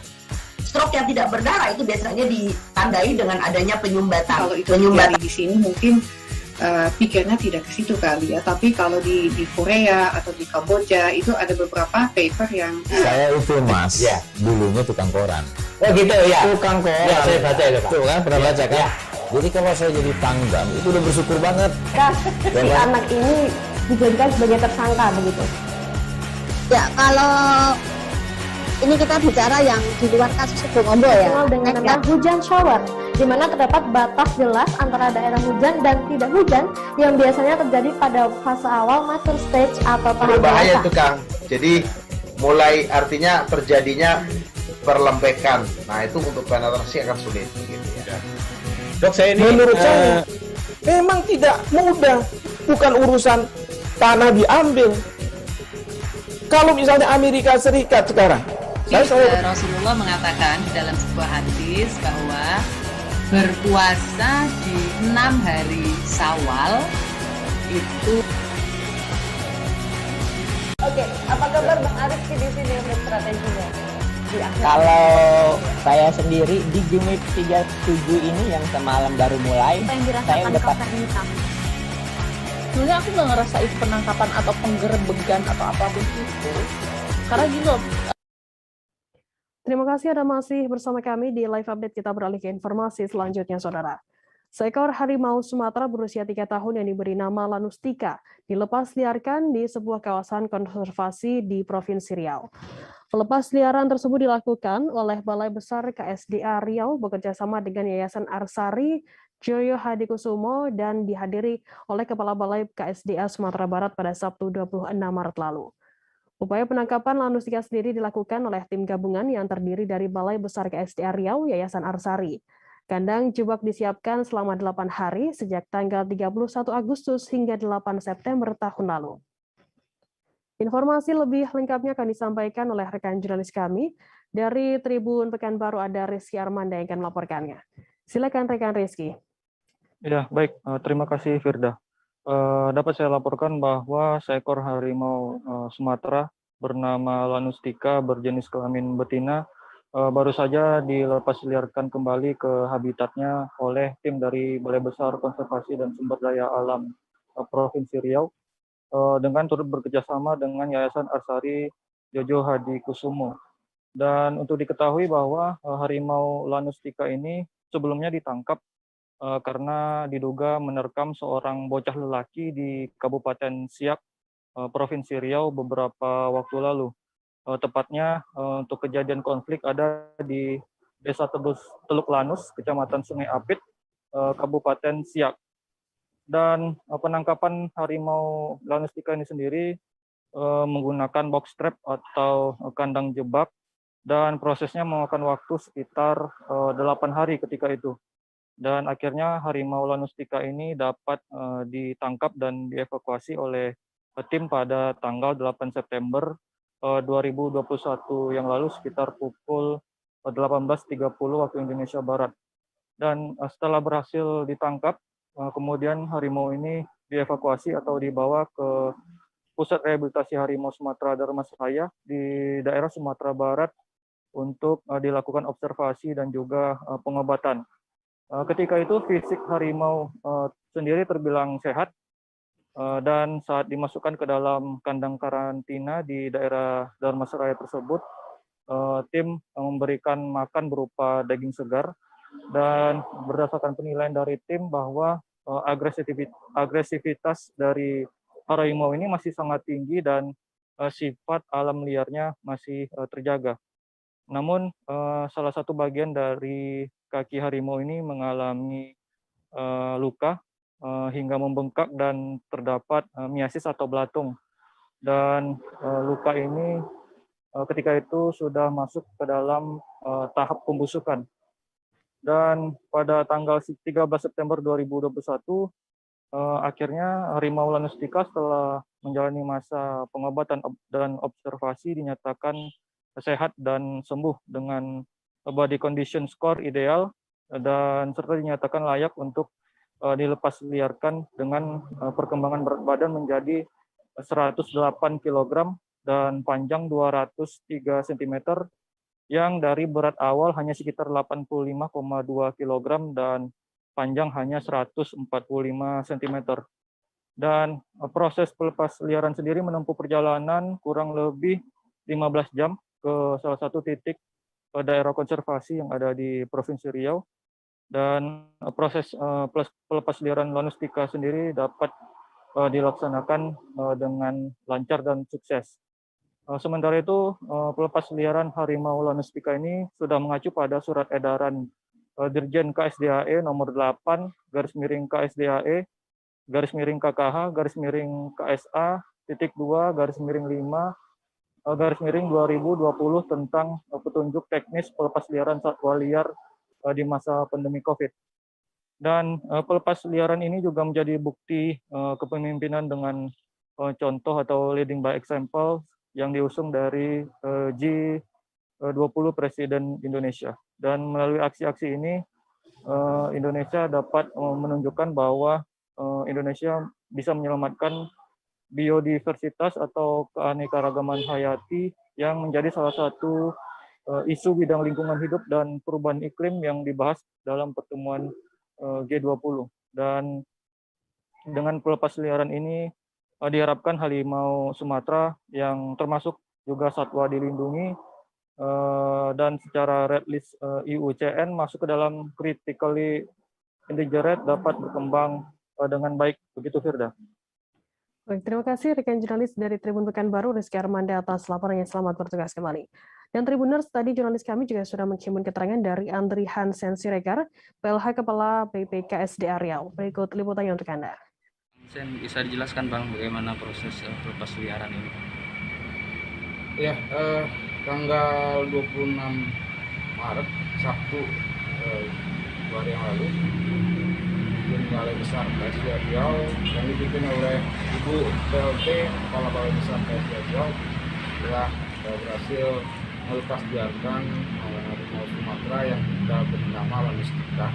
Stroke yang tidak berdarah itu biasanya ditandai dengan adanya penyumbatan. Kalau itu terjadi di sini mungkin pikirnya tidak ke situ kali ya. Tapi kalau di Korea atau di Kamboja itu ada beberapa paper yang Saya itu Mas, dulunya tukang koran. Oh gitu ya. Tukang koran. Ya, saya baca itu Pak. Tuh kan pernah baca kan? Jadi kalau saya jadi pangdam itu udah bersyukur banget. Si anak ini dijadikan sebagai tersangka begitu. Ya, kalau ini kita bicara yang di luar kasus Bongombo ya. Dikenal dengan nama hujan shower, di mana terdapat batas jelas antara daerah hujan dan tidak hujan yang biasanya terjadi pada fase awal mature stage atau tahap Berbahaya dewasa. itu Kang. Jadi mulai artinya terjadinya perlembekan. Nah itu untuk penetrasi akan sulit. Gitu ya. Dok, saya ini menurut saya memang tidak mudah, bukan urusan tanah diambil. Kalau misalnya Amerika Serikat sekarang, Rasulullah mengatakan di dalam sebuah hadis bahwa berpuasa di 6 hari Syawal itu. Oke, apa kabar Bang Arifki di sini untuk strateginya? Kalau saya sendiri di Jumip 37 ini yang semalam baru mulai, Apa yang saya dirasakan udah Kak Fernita? Sebenarnya aku nggak ngerasa itu penangkapan atau penggerebegan atau apapun itu. Karena gitu loh, Terima kasih Anda masih bersama kami di Live Update. Kita beralih ke informasi selanjutnya, Saudara. Seekor harimau Sumatera berusia 3 tahun yang diberi nama Lanustika dilepas liarkan di sebuah kawasan konservasi di Provinsi Riau. Pelepas liaran tersebut dilakukan oleh Balai Besar KSDA Riau bekerjasama dengan Yayasan Arsari Joyo Hadikusumo dan dihadiri oleh Kepala Balai KSDA Sumatera Barat pada Sabtu 26 Maret lalu. Upaya penangkapan Lanustika sendiri dilakukan oleh tim gabungan yang terdiri dari Balai Besar KSDA Riau, Yayasan Arsari. Kandang jebak disiapkan selama 8 hari sejak tanggal 31 Agustus hingga 8 September tahun lalu. Informasi lebih lengkapnya akan disampaikan oleh rekan jurnalis kami dari Tribun Pekanbaru, ada Rizky Armanda yang akan melaporkannya. Silakan rekan Rizky. Ya, baik. Terima kasih Firda. Dapat saya laporkan bahwa seekor harimau Sumatera bernama Lanustika berjenis kelamin betina baru saja dilepas liarkan kembali ke habitatnya oleh tim dari Balai Besar Konservasi dan Sumber Daya Alam Provinsi Riau dengan turut bekerjasama dengan Yayasan Arsari Jojo Hadikusumo. Dan untuk diketahui bahwa harimau Lanustika ini sebelumnya ditangkap karena diduga menerkam seorang bocah lelaki di Kabupaten Siak, Provinsi Riau beberapa waktu lalu. Tepatnya untuk kejadian konflik ada di Desa Teluk Lanus, Kecamatan Sungai Apit, Kabupaten Siak. Dan penangkapan harimau Lanustika ini sendiri menggunakan box trap atau kandang jebak, dan prosesnya memakan waktu sekitar 8 hari ketika itu. Dan akhirnya harimau Lanustika ini dapat ditangkap dan dievakuasi oleh tim pada tanggal 8 September 2021 yang lalu sekitar pukul 18.30 waktu Indonesia Barat. Dan setelah berhasil ditangkap, kemudian harimau ini dievakuasi atau dibawa ke Pusat Rehabilitasi Harimau Sumatera Dharmasraya di daerah Sumatera Barat untuk dilakukan observasi dan juga pengobatan. Ketika itu fisik harimau sendiri terbilang sehat, dan saat dimasukkan ke dalam kandang karantina di daerah Dharmasraya tersebut, tim memberikan makan berupa daging segar, dan berdasarkan penilaian dari tim bahwa agresivitas dari harimau ini masih sangat tinggi dan sifat alam liarnya masih terjaga. Namun salah satu bagian dari kaki harimau ini mengalami luka hingga membengkak dan terdapat miasis atau belatung. Dan luka ini ketika itu sudah masuk ke dalam tahap pembusukan. Dan pada tanggal 13 September 2021, akhirnya harimau Lanustica setelah menjalani masa pengobatan dan observasi dinyatakan sehat dan sembuh dengan body condition score ideal dan serta dinyatakan layak untuk dilepas liarkan dengan perkembangan berat badan menjadi 108 kg dan panjang 203 cm yang dari berat awal hanya sekitar 85,2 kg dan panjang hanya 145 cm. Dan proses pelepas liaran sendiri menempuh perjalanan kurang lebih 15 jam ke salah satu titik daerah konservasi yang ada di Provinsi Riau. Dan proses pelepas liaran Lanustica sendiri dapat dilaksanakan dengan lancar dan sukses. Sementara itu, pelepas liaran harimau Lanustica ini sudah mengacu pada surat edaran Dirjen KSDAE nomor 8 /KSDAE /KKH KSA _2 _5 _2020 tentang petunjuk teknis pelepas liaran satwa liar di masa pandemi COVID. Dan pelepas liaran ini juga menjadi bukti kepemimpinan dengan contoh atau leading by example yang diusung dari G20 Presiden Indonesia. Dan melalui aksi-aksi ini, Indonesia dapat menunjukkan bahwa Indonesia bisa menyelamatkan biodiversitas atau keanekaragaman hayati yang menjadi salah satu isu bidang lingkungan hidup dan perubahan iklim yang dibahas dalam pertemuan G20. Dan dengan pelepas liaran ini diharapkan harimau Sumatera yang termasuk juga satwa dilindungi dan secara red list IUCN masuk ke dalam critically endangered dapat berkembang dengan baik. Begitu, Firda. Baik, terima kasih rekan jurnalis dari Tribun Pekanbaru, Rizky Armanda atas laporannya. Selamat bertugas kembali. Dan Tribuners, tadi jurnalis kami juga sudah menghimpun keterangan dari Andri Hansen Siregar, PLH Kepala BPKSDA Riau. Berikut liputannya untuk Anda. Bisa dijelaskan Bang bagaimana proses pelepas liaran ini? Ya, tanggal 26 Maret, Sabtu, 2 hari yang lalu, di Balai Besar KSDA Riau yang dipimpin oleh Ibu PLT Kepala Balai Besar KSDA Riau telah berhasil melepas liarkan harimau Sumatera yang kita beri nama Lanustica.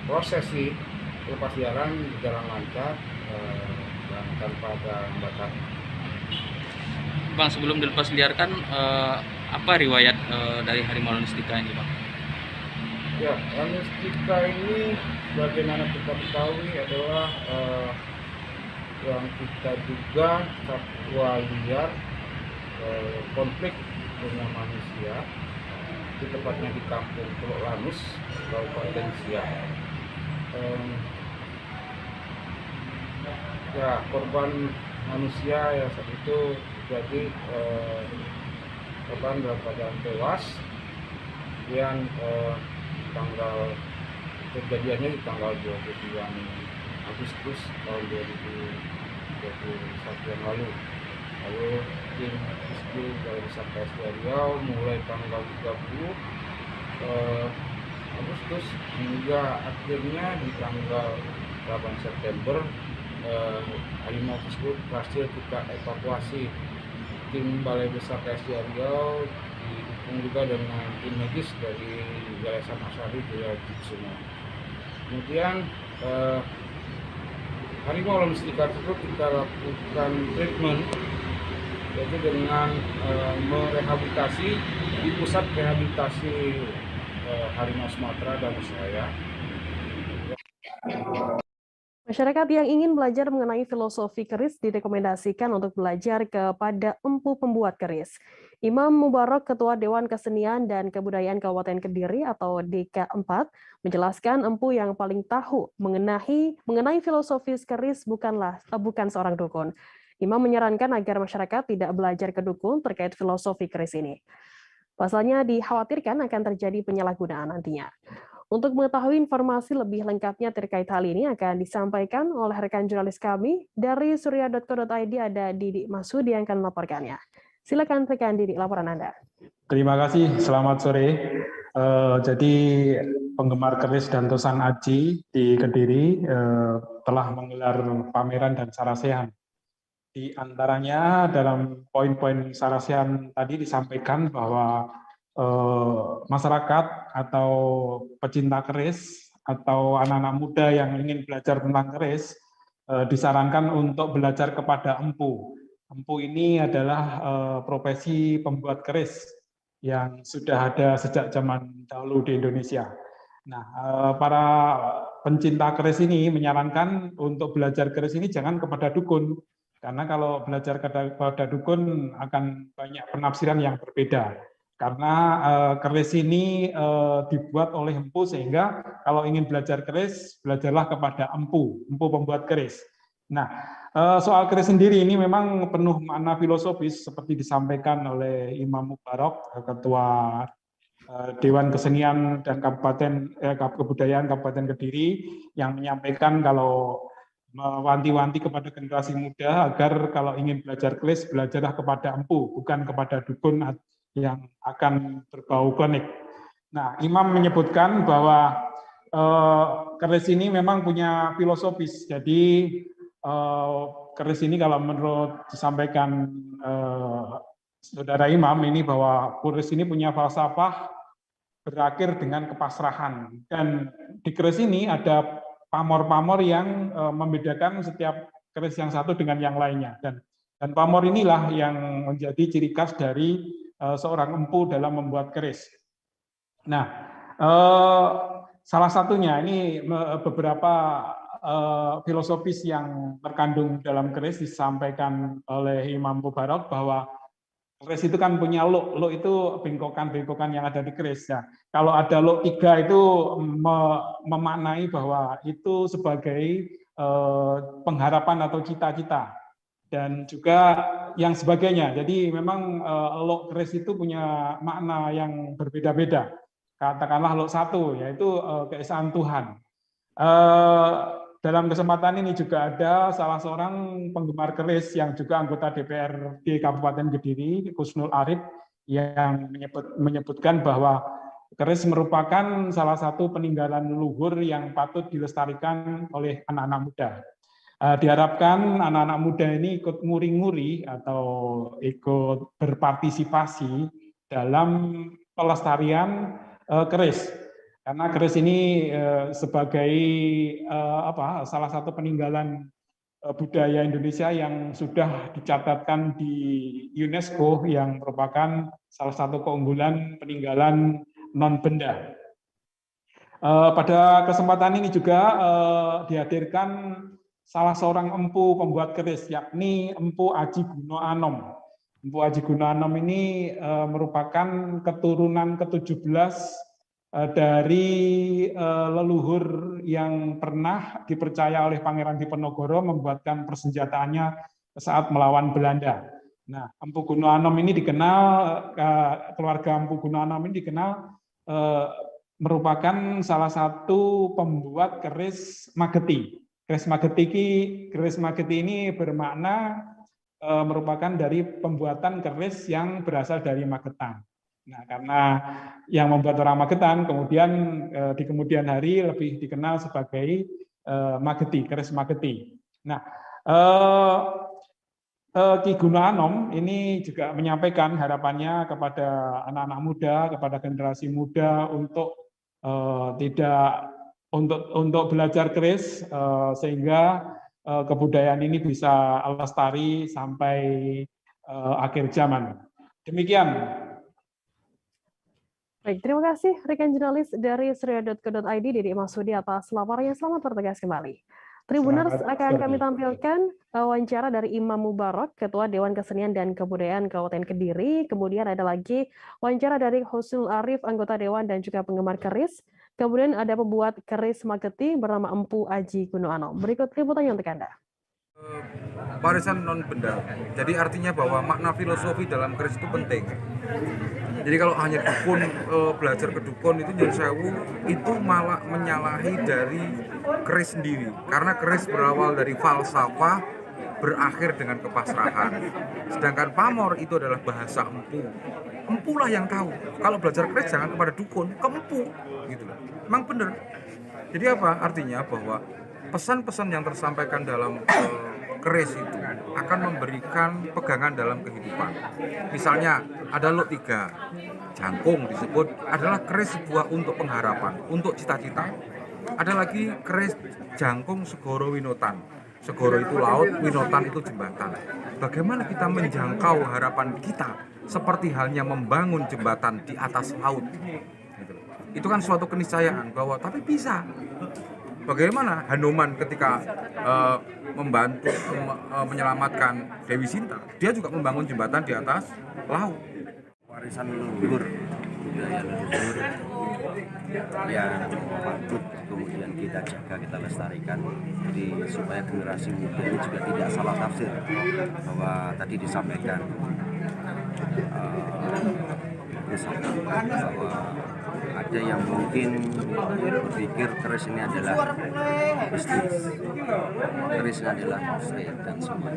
Prosesi lepas liaran berjalan lancar dan tanpa ada hambatan. Bang, sebelum dilepas liarkan, apa riwayat dari harimau Lanustica ini, Bang? Ya, Lanustica ini bagaimana kita ketahui adalah yang kita duga satwa liar konflik dengan manusia, itu tepatnya di kampung Teluk Lanus, Kabupaten Siak. Ya, korban manusia ya saat itu jadi korban dalam keadaan tewas. Kemudian kejadiannya di tanggal 29 Agustus tahun 2021 yang lalu. Lalu tim rescue dari Besar KSDA Riau mulai tanggal 30 Agustus hingga akhirnya di tanggal 8 September harimau tersebut berhasil kita evakuasi. Tim Balai Besar KSDA Riau didukung juga dengan tim medis dari Yayasan Asyari Jaya Kusuma. Kemudian harimau Lanustica tersebut kita lakukan treatment, yaitu dengan merehabilitasi di pusat rehabilitasi harimau Sumatera dan Usaya. Masyarakat yang ingin belajar mengenai filosofi keris direkomendasikan untuk belajar kepada empu pembuat keris. Imam Mubarak, Ketua Dewan Kesenian dan Kebudayaan Kabupaten Kediri atau DK4, menjelaskan empu yang paling tahu mengenai filosofis keris bukan seorang dukun. Imam menyarankan agar masyarakat tidak belajar ke dukun terkait filosofi keris ini. Pasalnya dikhawatirkan akan terjadi penyalahgunaan nantinya. Untuk mengetahui informasi lebih lengkapnya terkait hal ini akan disampaikan oleh rekan jurnalis kami dari surya.co.id, ada Didi Masudi yang akan melaporkannya. Silakan rekan Didi, laporan Anda. Terima kasih, selamat sore. Jadi penggemar keris dan tosan aji di Kediri telah menggelar pameran dan sarasehan. Di antaranya dalam poin-poin sarasehan tadi disampaikan bahwa masyarakat atau pecinta keris atau anak-anak muda yang ingin belajar tentang keris disarankan untuk belajar kepada empu. Empu ini adalah profesi pembuat keris yang sudah ada sejak zaman dahulu di Indonesia. Nah, para pencinta keris ini menyarankan untuk belajar keris ini jangan kepada dukun, karena kalau belajar kepada dukun akan banyak penafsiran yang berbeda. Karena keris ini dibuat oleh empu, sehingga kalau ingin belajar keris, belajarlah kepada empu pembuat keris. Nah, soal keris sendiri ini memang penuh makna filosofis seperti disampaikan oleh Imam Mubarak, Ketua Dewan Kesenian dan Kebudayaan Kabupaten Kediri, yang menyampaikan kalau mewanti-wanti kepada generasi muda agar kalau ingin belajar keris, belajarlah kepada empu, bukan kepada dukun yang akan berbau klinik. Nah, Imam menyebutkan bahwa keris ini memang punya filosofis. Jadi keris ini kalau menurut disampaikan saudara Imam ini, bahwa keris ini punya falsafah berakhir dengan kepasrahan. Dan di keris ini ada pamor-pamor yang membedakan setiap keris yang satu dengan yang lainnya. Dan pamor inilah yang menjadi ciri khas dari seorang empu dalam membuat keris. Nah, salah satunya ini beberapa filosofis yang terkandung dalam keris disampaikan oleh Imam Mubarak, bahwa keris itu kan punya luk itu bengkokan-bengkokan yang ada di keris. Ya, kalau ada luk 3 itu memaknai bahwa itu sebagai pengharapan atau cita-cita dan juga yang sebagainya. Jadi memang luk keris itu punya makna yang berbeda-beda. Katakanlah luk 1 yaitu keesaan Tuhan. Dalam kesempatan ini juga ada salah seorang penggemar keris yang juga anggota DPRD Kabupaten Kediri, Kusnul Arif, yang menyebutkan bahwa keris merupakan salah satu peninggalan leluhur yang patut dilestarikan oleh anak-anak muda. Diharapkan anak-anak muda ini ikut nguri-nguri atau ikut berpartisipasi dalam pelestarian keris. Karena keris ini sebagai salah satu peninggalan budaya Indonesia yang sudah dicatatkan di UNESCO, yang merupakan salah satu keunggulan peninggalan non-benda. Pada kesempatan ini juga dihadirkan salah seorang empu pembuat keris, yakni Empu Aji Guno Anom. Empu Aji Guno Anom ini merupakan keturunan ke-17 dari leluhur yang pernah dipercaya oleh Pangeran Diponegoro membuatkan persenjataannya saat melawan Belanda. Nah, Empu Guno Anom ini dikenal, keluarga Empu Guno Anom ini dikenal merupakan salah satu pembuat keris mageti. Keris mageti ini bermakna merupakan dari pembuatan keris yang berasal dari Magetan. Nah, karena yang membuat orang Magetan, kemudian di kemudian hari lebih dikenal sebagai mageti, keris mageti. Nah, Ki Guno Anom ini juga menyampaikan harapannya kepada anak-anak muda, kepada generasi muda untuk untuk belajar keris sehingga kebudayaan ini bisa lestari sampai akhir zaman. Demikian. Baik, terima kasih rekan jurnalis dari surya.co.id Didi Masudi atas laporannya. Selamat bertugas kembali. Tribuners Selamat akan sore. kami tampilkan wawancara dari Imam Mubarak, Ketua Dewan Kesenian dan Kebudayaan Kabupaten Kediri. Kemudian ada lagi wawancara dari Husnul Arif, anggota Dewan dan juga penggemar keris. Kemudian ada pembuat keris Mageti bernama Empu Aji Gunoano. Berikut liputannya untuk Anda. Warisan non benda. Jadi artinya bahwa makna filosofi dalam keris itu penting. Jadi kalau hanya dukun belajar ke dukun itu nyun sewu itu malah menyalahi dari keris sendiri. Karena keris berawal dari falsafah berakhir dengan kepasrahan. Sedangkan pamor itu adalah bahasa empu. Empulah yang tahu. Kalau belajar keris jangan kepada dukun, ke empu gitu loh. Emang bener. Jadi apa? Artinya bahwa pesan-pesan yang tersampaikan dalam keris itu akan memberikan pegangan dalam kehidupan. Misalnya ada lot 3, jangkung disebut adalah keris sebuah untuk pengharapan, untuk cita-cita. Ada lagi keris jangkung segoro winotan. Segoro itu laut, winotan itu jembatan. Bagaimana kita menjangkau harapan kita seperti halnya membangun jembatan di atas laut. Itu kan suatu keniscayaan bahwa tapi bisa. Bagaimana Hanuman ketika membantu menyelamatkan Dewi Sinta, dia juga membangun jembatan di atas laut. Warisan leluhur, budaya leluhur yang patut kemudian kita jaga, kita lestarikan. Jadi supaya generasi muda ini juga tidak salah tafsir bahwa tadi disampaikan bahwa ada yang mungkin berpikir keris ini adalah bisnis, keris ini adalah musrik dan semua.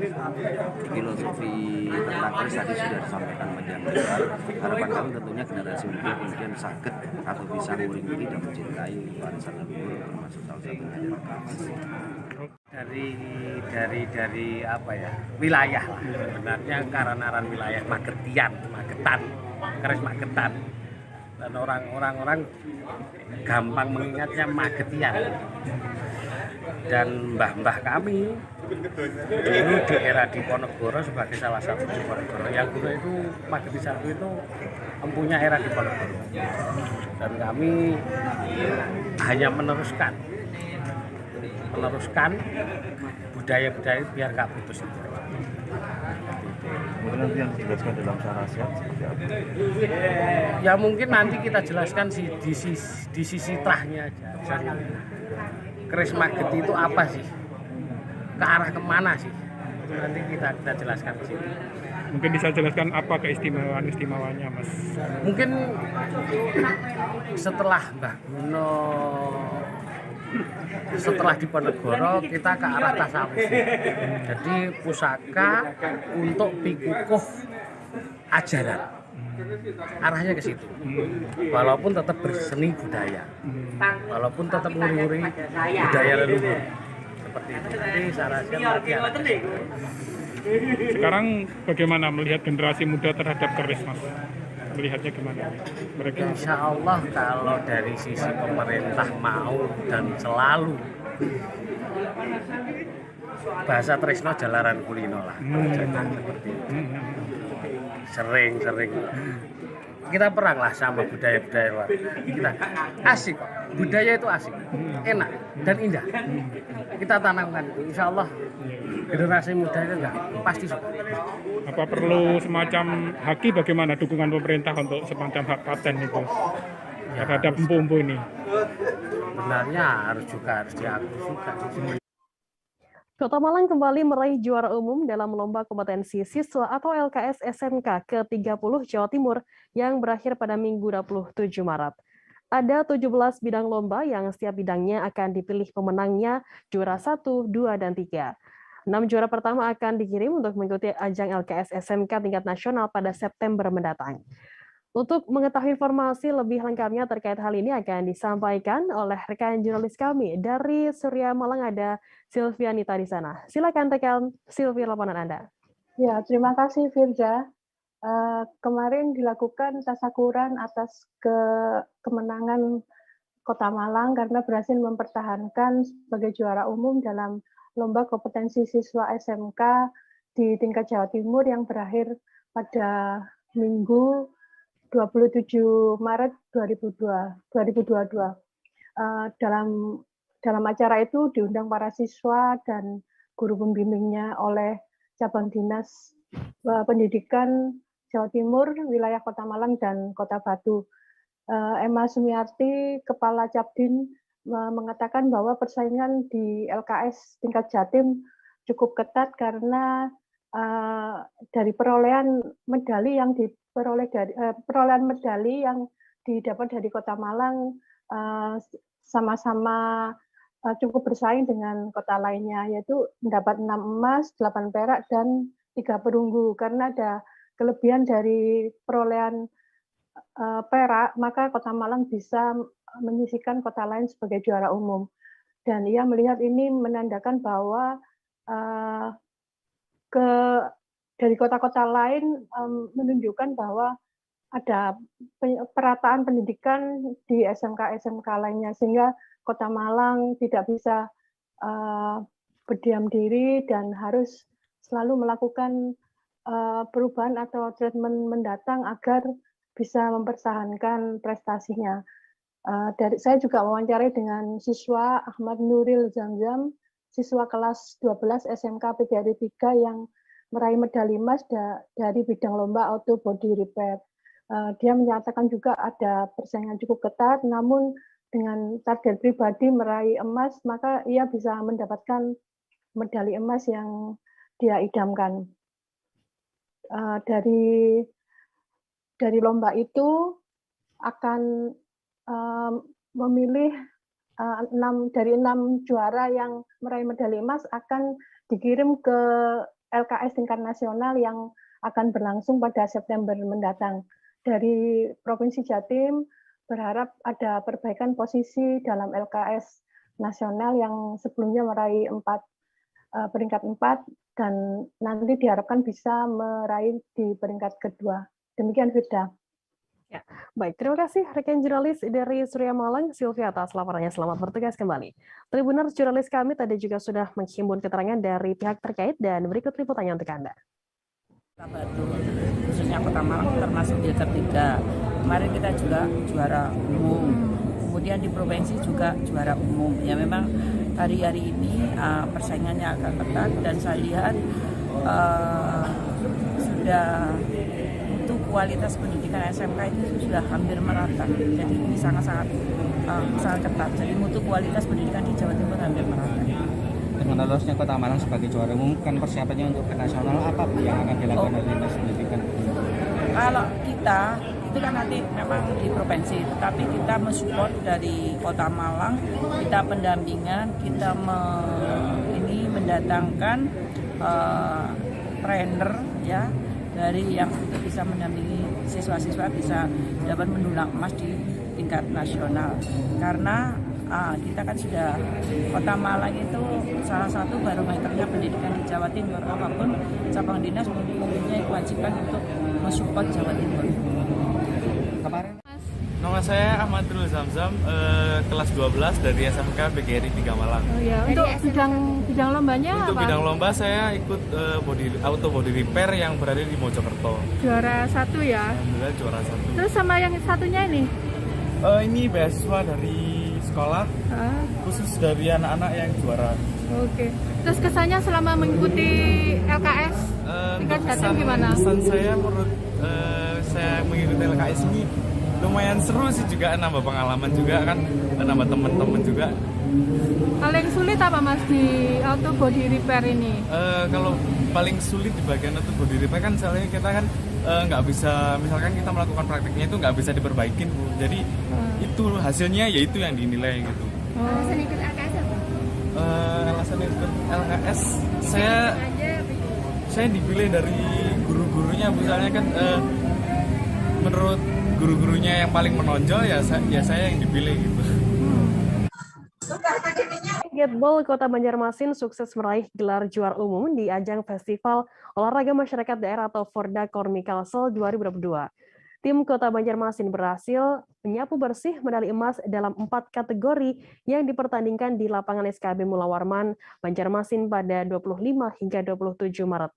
Filosofi tentang keris tadi sudah disampaikan panjang lebar. Harapan kami tentunya generasi muda kemudian sakit atau bisa nguring-nguring dan mencintai warisan leluhur, termasuk salah satunya dari apa ya, wilayah lah sebenarnya, karena wilayah Magetan, keris Magetan, dan orang gampang mengingatnya Magetian. Dan mbah-mbah kami dulu di era Diponegoro sebagai salah satu Diponegoro yang dulu itu Mageti satu itu empunya era Diponegoro, dan kami hanya meneruskan budaya-budaya biar gak putus itu. Kemudian nanti yang dijelaskan dalam syarasiat seperti apa? Ya mungkin nanti kita jelaskan di sisi trahnya aja. Misalnya, keris Mageti itu apa sih? Ke arah kemana sih? Itu nanti kita jelaskan di sini. Mungkin bisa jelaskan apa keistimewaan-istimewanya, Mas? Mungkin setelah Mbah Guno, setelah Diponegoro kita ke arah tasawuf. Jadi pusaka untuk pikukuh ajaran, arahnya ke situ. Walaupun tetap berseni budaya, walaupun tetap nguri-nguri budaya leluhur seperti itu. Jadi syarasiat Sekarang bagaimana melihat generasi muda terhadap keris, Mas? Melihatnya gimana mereka? Insya Allah kalau dari sisi pemerintah mau dan selalu, bahasa Tresno jalaran kulino lah, seperti itu. Sering kita perang lah sama budaya-budaya luar. Kita asik kok, budaya itu asik, enak dan indah. Kita tanamkan itu, insya Allah generasi muda itu enggak pasti suka. Apa perlu semacam haki, bagaimana dukungan pemerintah untuk semacam hak paten itu terhadap empu-empu ini? Sebenarnya harus diakui juga. Kota Malang kembali meraih juara umum dalam lomba kompetensi siswa atau LKS SMK ke-30 Jawa Timur yang berakhir pada Minggu 27 Maret. Ada 17 bidang lomba yang setiap bidangnya akan dipilih pemenangnya juara 1, 2, dan 3. 6 juara pertama akan dikirim untuk mengikuti ajang LKS SMK tingkat nasional pada September mendatang. Untuk mengetahui informasi lebih lengkapnya terkait hal ini akan disampaikan oleh rekan jurnalis kami dari Surya Malang, ada Silvianita di sana. Silakan tekan Silvia laporan Anda. Ya, terima kasih Firza. Kemarin dilakukan tasyakuran atas kemenangan Kota Malang karena berhasil mempertahankan sebagai juara umum dalam lomba kompetensi siswa SMK di tingkat Jawa Timur yang berakhir pada Minggu 27 Maret 2022. Dalam dalam acara itu diundang para siswa dan guru pembimbingnya oleh cabang dinas pendidikan Jawa Timur, wilayah Kota Malang dan Kota Batu. Emma Sumiarti, Kepala Cabdin, mengatakan bahwa persaingan di LKS tingkat Jatim cukup ketat karena dari perolehan medali yang didapat dari Kota Malang sama-sama cukup bersaing dengan kota lainnya, yaitu mendapat 6 emas, 8 perak, dan 3 perunggu. Karena ada kelebihan dari perolehan perak, maka Kota Malang bisa menyisihkan kota lain sebagai juara umum. Dan ia melihat ini menandakan bahwa dari kota-kota lain menunjukkan bahwa ada perataan pendidikan di SMK-SMK lainnya, sehingga Kota Malang tidak bisa berdiam diri dan harus selalu melakukan perubahan atau treatment mendatang agar bisa mempertahankan prestasinya. Saya juga wawancarai dengan siswa Ahmad Nuril Zamzam, siswa kelas 12 SMK PGRI 3 yang meraih medali emas dari bidang lomba auto body repair. Dia menyatakan juga ada persaingan cukup ketat, namun dengan target pribadi meraih emas, maka ia bisa mendapatkan medali emas yang dia idamkan. Dari lomba itu akan memilih 6 juara yang meraih medali emas akan dikirim ke LKS tingkat nasional yang akan berlangsung pada September mendatang. Dari Provinsi Jatim berharap ada perbaikan posisi dalam LKS nasional yang sebelumnya meraih peringkat 4 dan nanti diharapkan bisa meraih di peringkat kedua. Demikian, Firda. Ya, baik. Terima kasih rekan jurnalis dari Surya Malang, Sylvia, atas laporannya. Selamat bertugas kembali. Tribuners, jurnalis kami tadi juga sudah menghimpun keterangan dari pihak terkait dan berikut liputannya untuk Anda. Batu, khususnya Kota Malang termasuk di ketiga. Kemarin kita juga juara umum, kemudian di provinsi juga juara umum. Ya memang hari-hari ini persaingannya agak ketat dan saya lihat sudah untuk kualitas pendidikan SMK itu sudah hampir merata. Jadi ini sangat ketat. Jadi mutu kualitas pendidikan di Jawa Timur hampir merata. Dengan lolosnya Kota Malang sebagai juara umum, kan persiapannya untuk ke nasional apa yang akan dilakukan oleh Dinas Pendidikan? Kalau kita itu kan nanti memang di provinsi, tetapi kita mensupport dari Kota Malang, kita pendampingan, kita mendatangkan trainer ya dari yang bisa mendampingi siswa-siswa bisa dapat mendulang emas di tingkat nasional. Karena kita kan sudah, Kota Malang itu salah satu barometernya pendidikan di Jawa Timur, apapun cabang dinas mempunyai kewajiban untuk mensupport Jawa Timur. Kemarin nama saya Ahmad Nuril Zamzam, kelas 12 dari SMK PGRI 3 Malang. Oh ya, untuk bidang lombanya untuk apa? Bidang lomba saya ikut auto body repair yang berada di Mojokerto. Juara 1 ya? Alhamdulillah juara 1. Terus sama yang satunya ini? Ini beasiswa dari sekolah, khusus dari anak-anak yang juara. Oke. Terus kesannya selama mengikuti LKS tingkat Jatim gimana? Kesan saya menurut saya mengikuti LKS ini lumayan seru sih, juga nambah pengalaman juga kan, nambah teman-teman juga. Paling sulit apa Mas di auto body repair ini? Kalau paling sulit di bagian auto body repair kan soalnya kita kan nggak bisa, misalkan kita melakukan prakteknya itu nggak bisa diperbaikin Bu. Jadi itu hasilnya yaitu yang dinilai gitu. Alasan ikut LKS apa? Alasan ikut LKS saya dipilih dari guru-gurunya, misalnya kan menurut guru-gurunya yang paling menonjol ya saya yang dipilih gitu. Basketball Kota Banjarmasin sukses meraih gelar juara umum di ajang Festival Olahraga Masyarakat Daerah atau Forda Kormi Kalsel 2022. Tim Kota Banjarmasin berhasil menyapu bersih medali emas dalam 4 kategori yang dipertandingkan di lapangan SKB Mula Warman, Banjarmasin pada 25 hingga 27 Maret.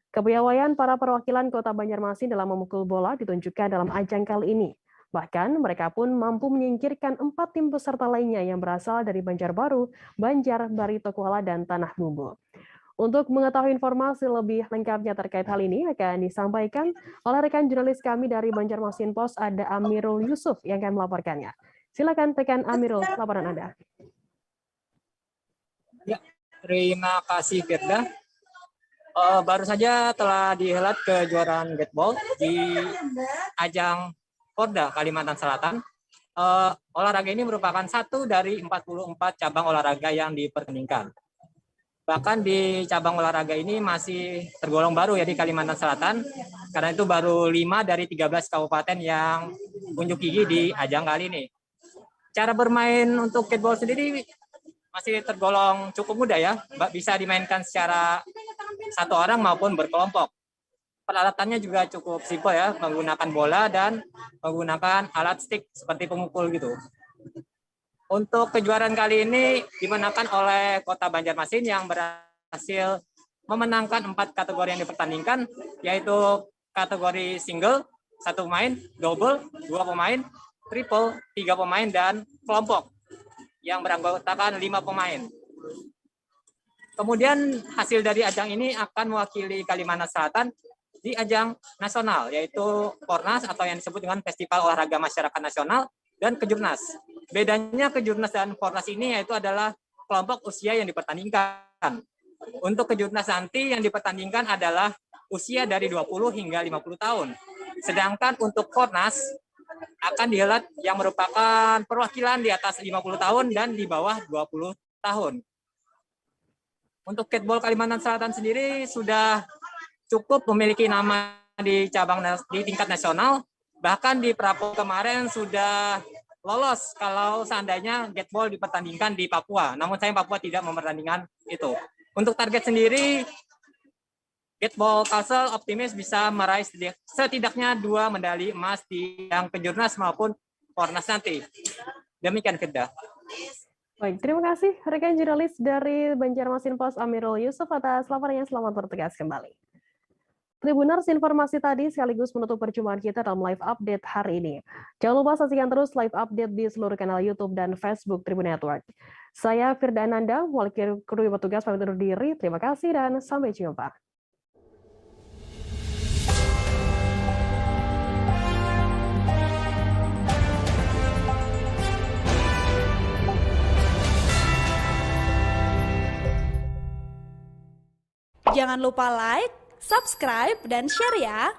Kepiawaian para perwakilan Kota Banjarmasin dalam memukul bola ditunjukkan dalam ajang kali ini. Bahkan mereka pun mampu menyingkirkan 4 tim peserta lainnya yang berasal dari Banjarbaru, Banjar, Barito Kuala, dan Tanah Bumbu. Untuk mengetahui informasi lebih lengkapnya terkait hal ini akan disampaikan oleh rekan jurnalis kami dari Banjarmasin Post, ada Amirul Yusuf yang akan melaporkannya. Silakan rekan Amirul, laporan Anda. Ya, terima kasih Firda. Baru saja telah dihelat kejuaraan Gateball di ajang Porda Kalimantan Selatan. Olahraga ini merupakan satu dari 44 cabang olahraga yang dipertandingkan. Bahkan di cabang olahraga ini masih tergolong baru ya di Kalimantan Selatan, karena itu baru 5 dari 13 kabupaten yang unjuk gigi di ajang kali ini. Cara bermain untuk Gateball sendiri masih tergolong cukup mudah ya, bisa dimainkan secara satu orang maupun berkelompok. Peralatannya juga cukup simpel ya, menggunakan bola dan menggunakan alat stick seperti pemukul gitu. Untuk kejuaraan kali ini dimenangkan oleh Kota Banjarmasin yang berhasil memenangkan 4 kategori yang dipertandingkan, yaitu kategori single, 1 pemain, double, 2 pemain, triple, 3 pemain, dan kelompok yang beranggotakan 5 pemain. Kemudian hasil dari ajang ini akan mewakili Kalimantan Selatan di ajang nasional, yaitu Pornas atau yang disebut dengan Festival Olahraga Masyarakat Nasional, dan Kejurnas. Bedanya Kejurnas dan Pornas ini yaitu adalah kelompok usia yang dipertandingkan. Untuk Kejurnas nanti yang dipertandingkan adalah usia dari 20 hingga 50 tahun. Sedangkan untuk Pornas akan dihelat yang merupakan perwakilan di atas 50 tahun dan di bawah 20 tahun. Untuk Gateball Kalimantan Selatan sendiri sudah cukup memiliki nama di tingkat nasional. Bahkan di Prapon kemarin sudah lolos kalau seandainya Gateball dipertandingkan di Papua. Namun sayang Papua tidak mempertandingkan itu. Untuk target sendiri, Gateball Kalsel optimis bisa meraih setidaknya 2 medali emas di yang Kejurnas maupun Pornas nanti. Demikian Firda. Baik, terima kasih rekan jurnalis dari Banjarmasin Post Amirul Yusuf atas laporannya. Selamat bertugas kembali. Tribuners, informasi tadi sekaligus menutup perjumpaan kita dalam live update hari ini. Jangan lupa saksikan terus live update di seluruh kanal YouTube dan Facebook Tribun Network. Saya Firda Ananda, wakil kru petugas pamit undur diri. Terima kasih dan sampai jumpa. Jangan lupa like, subscribe, dan share ya!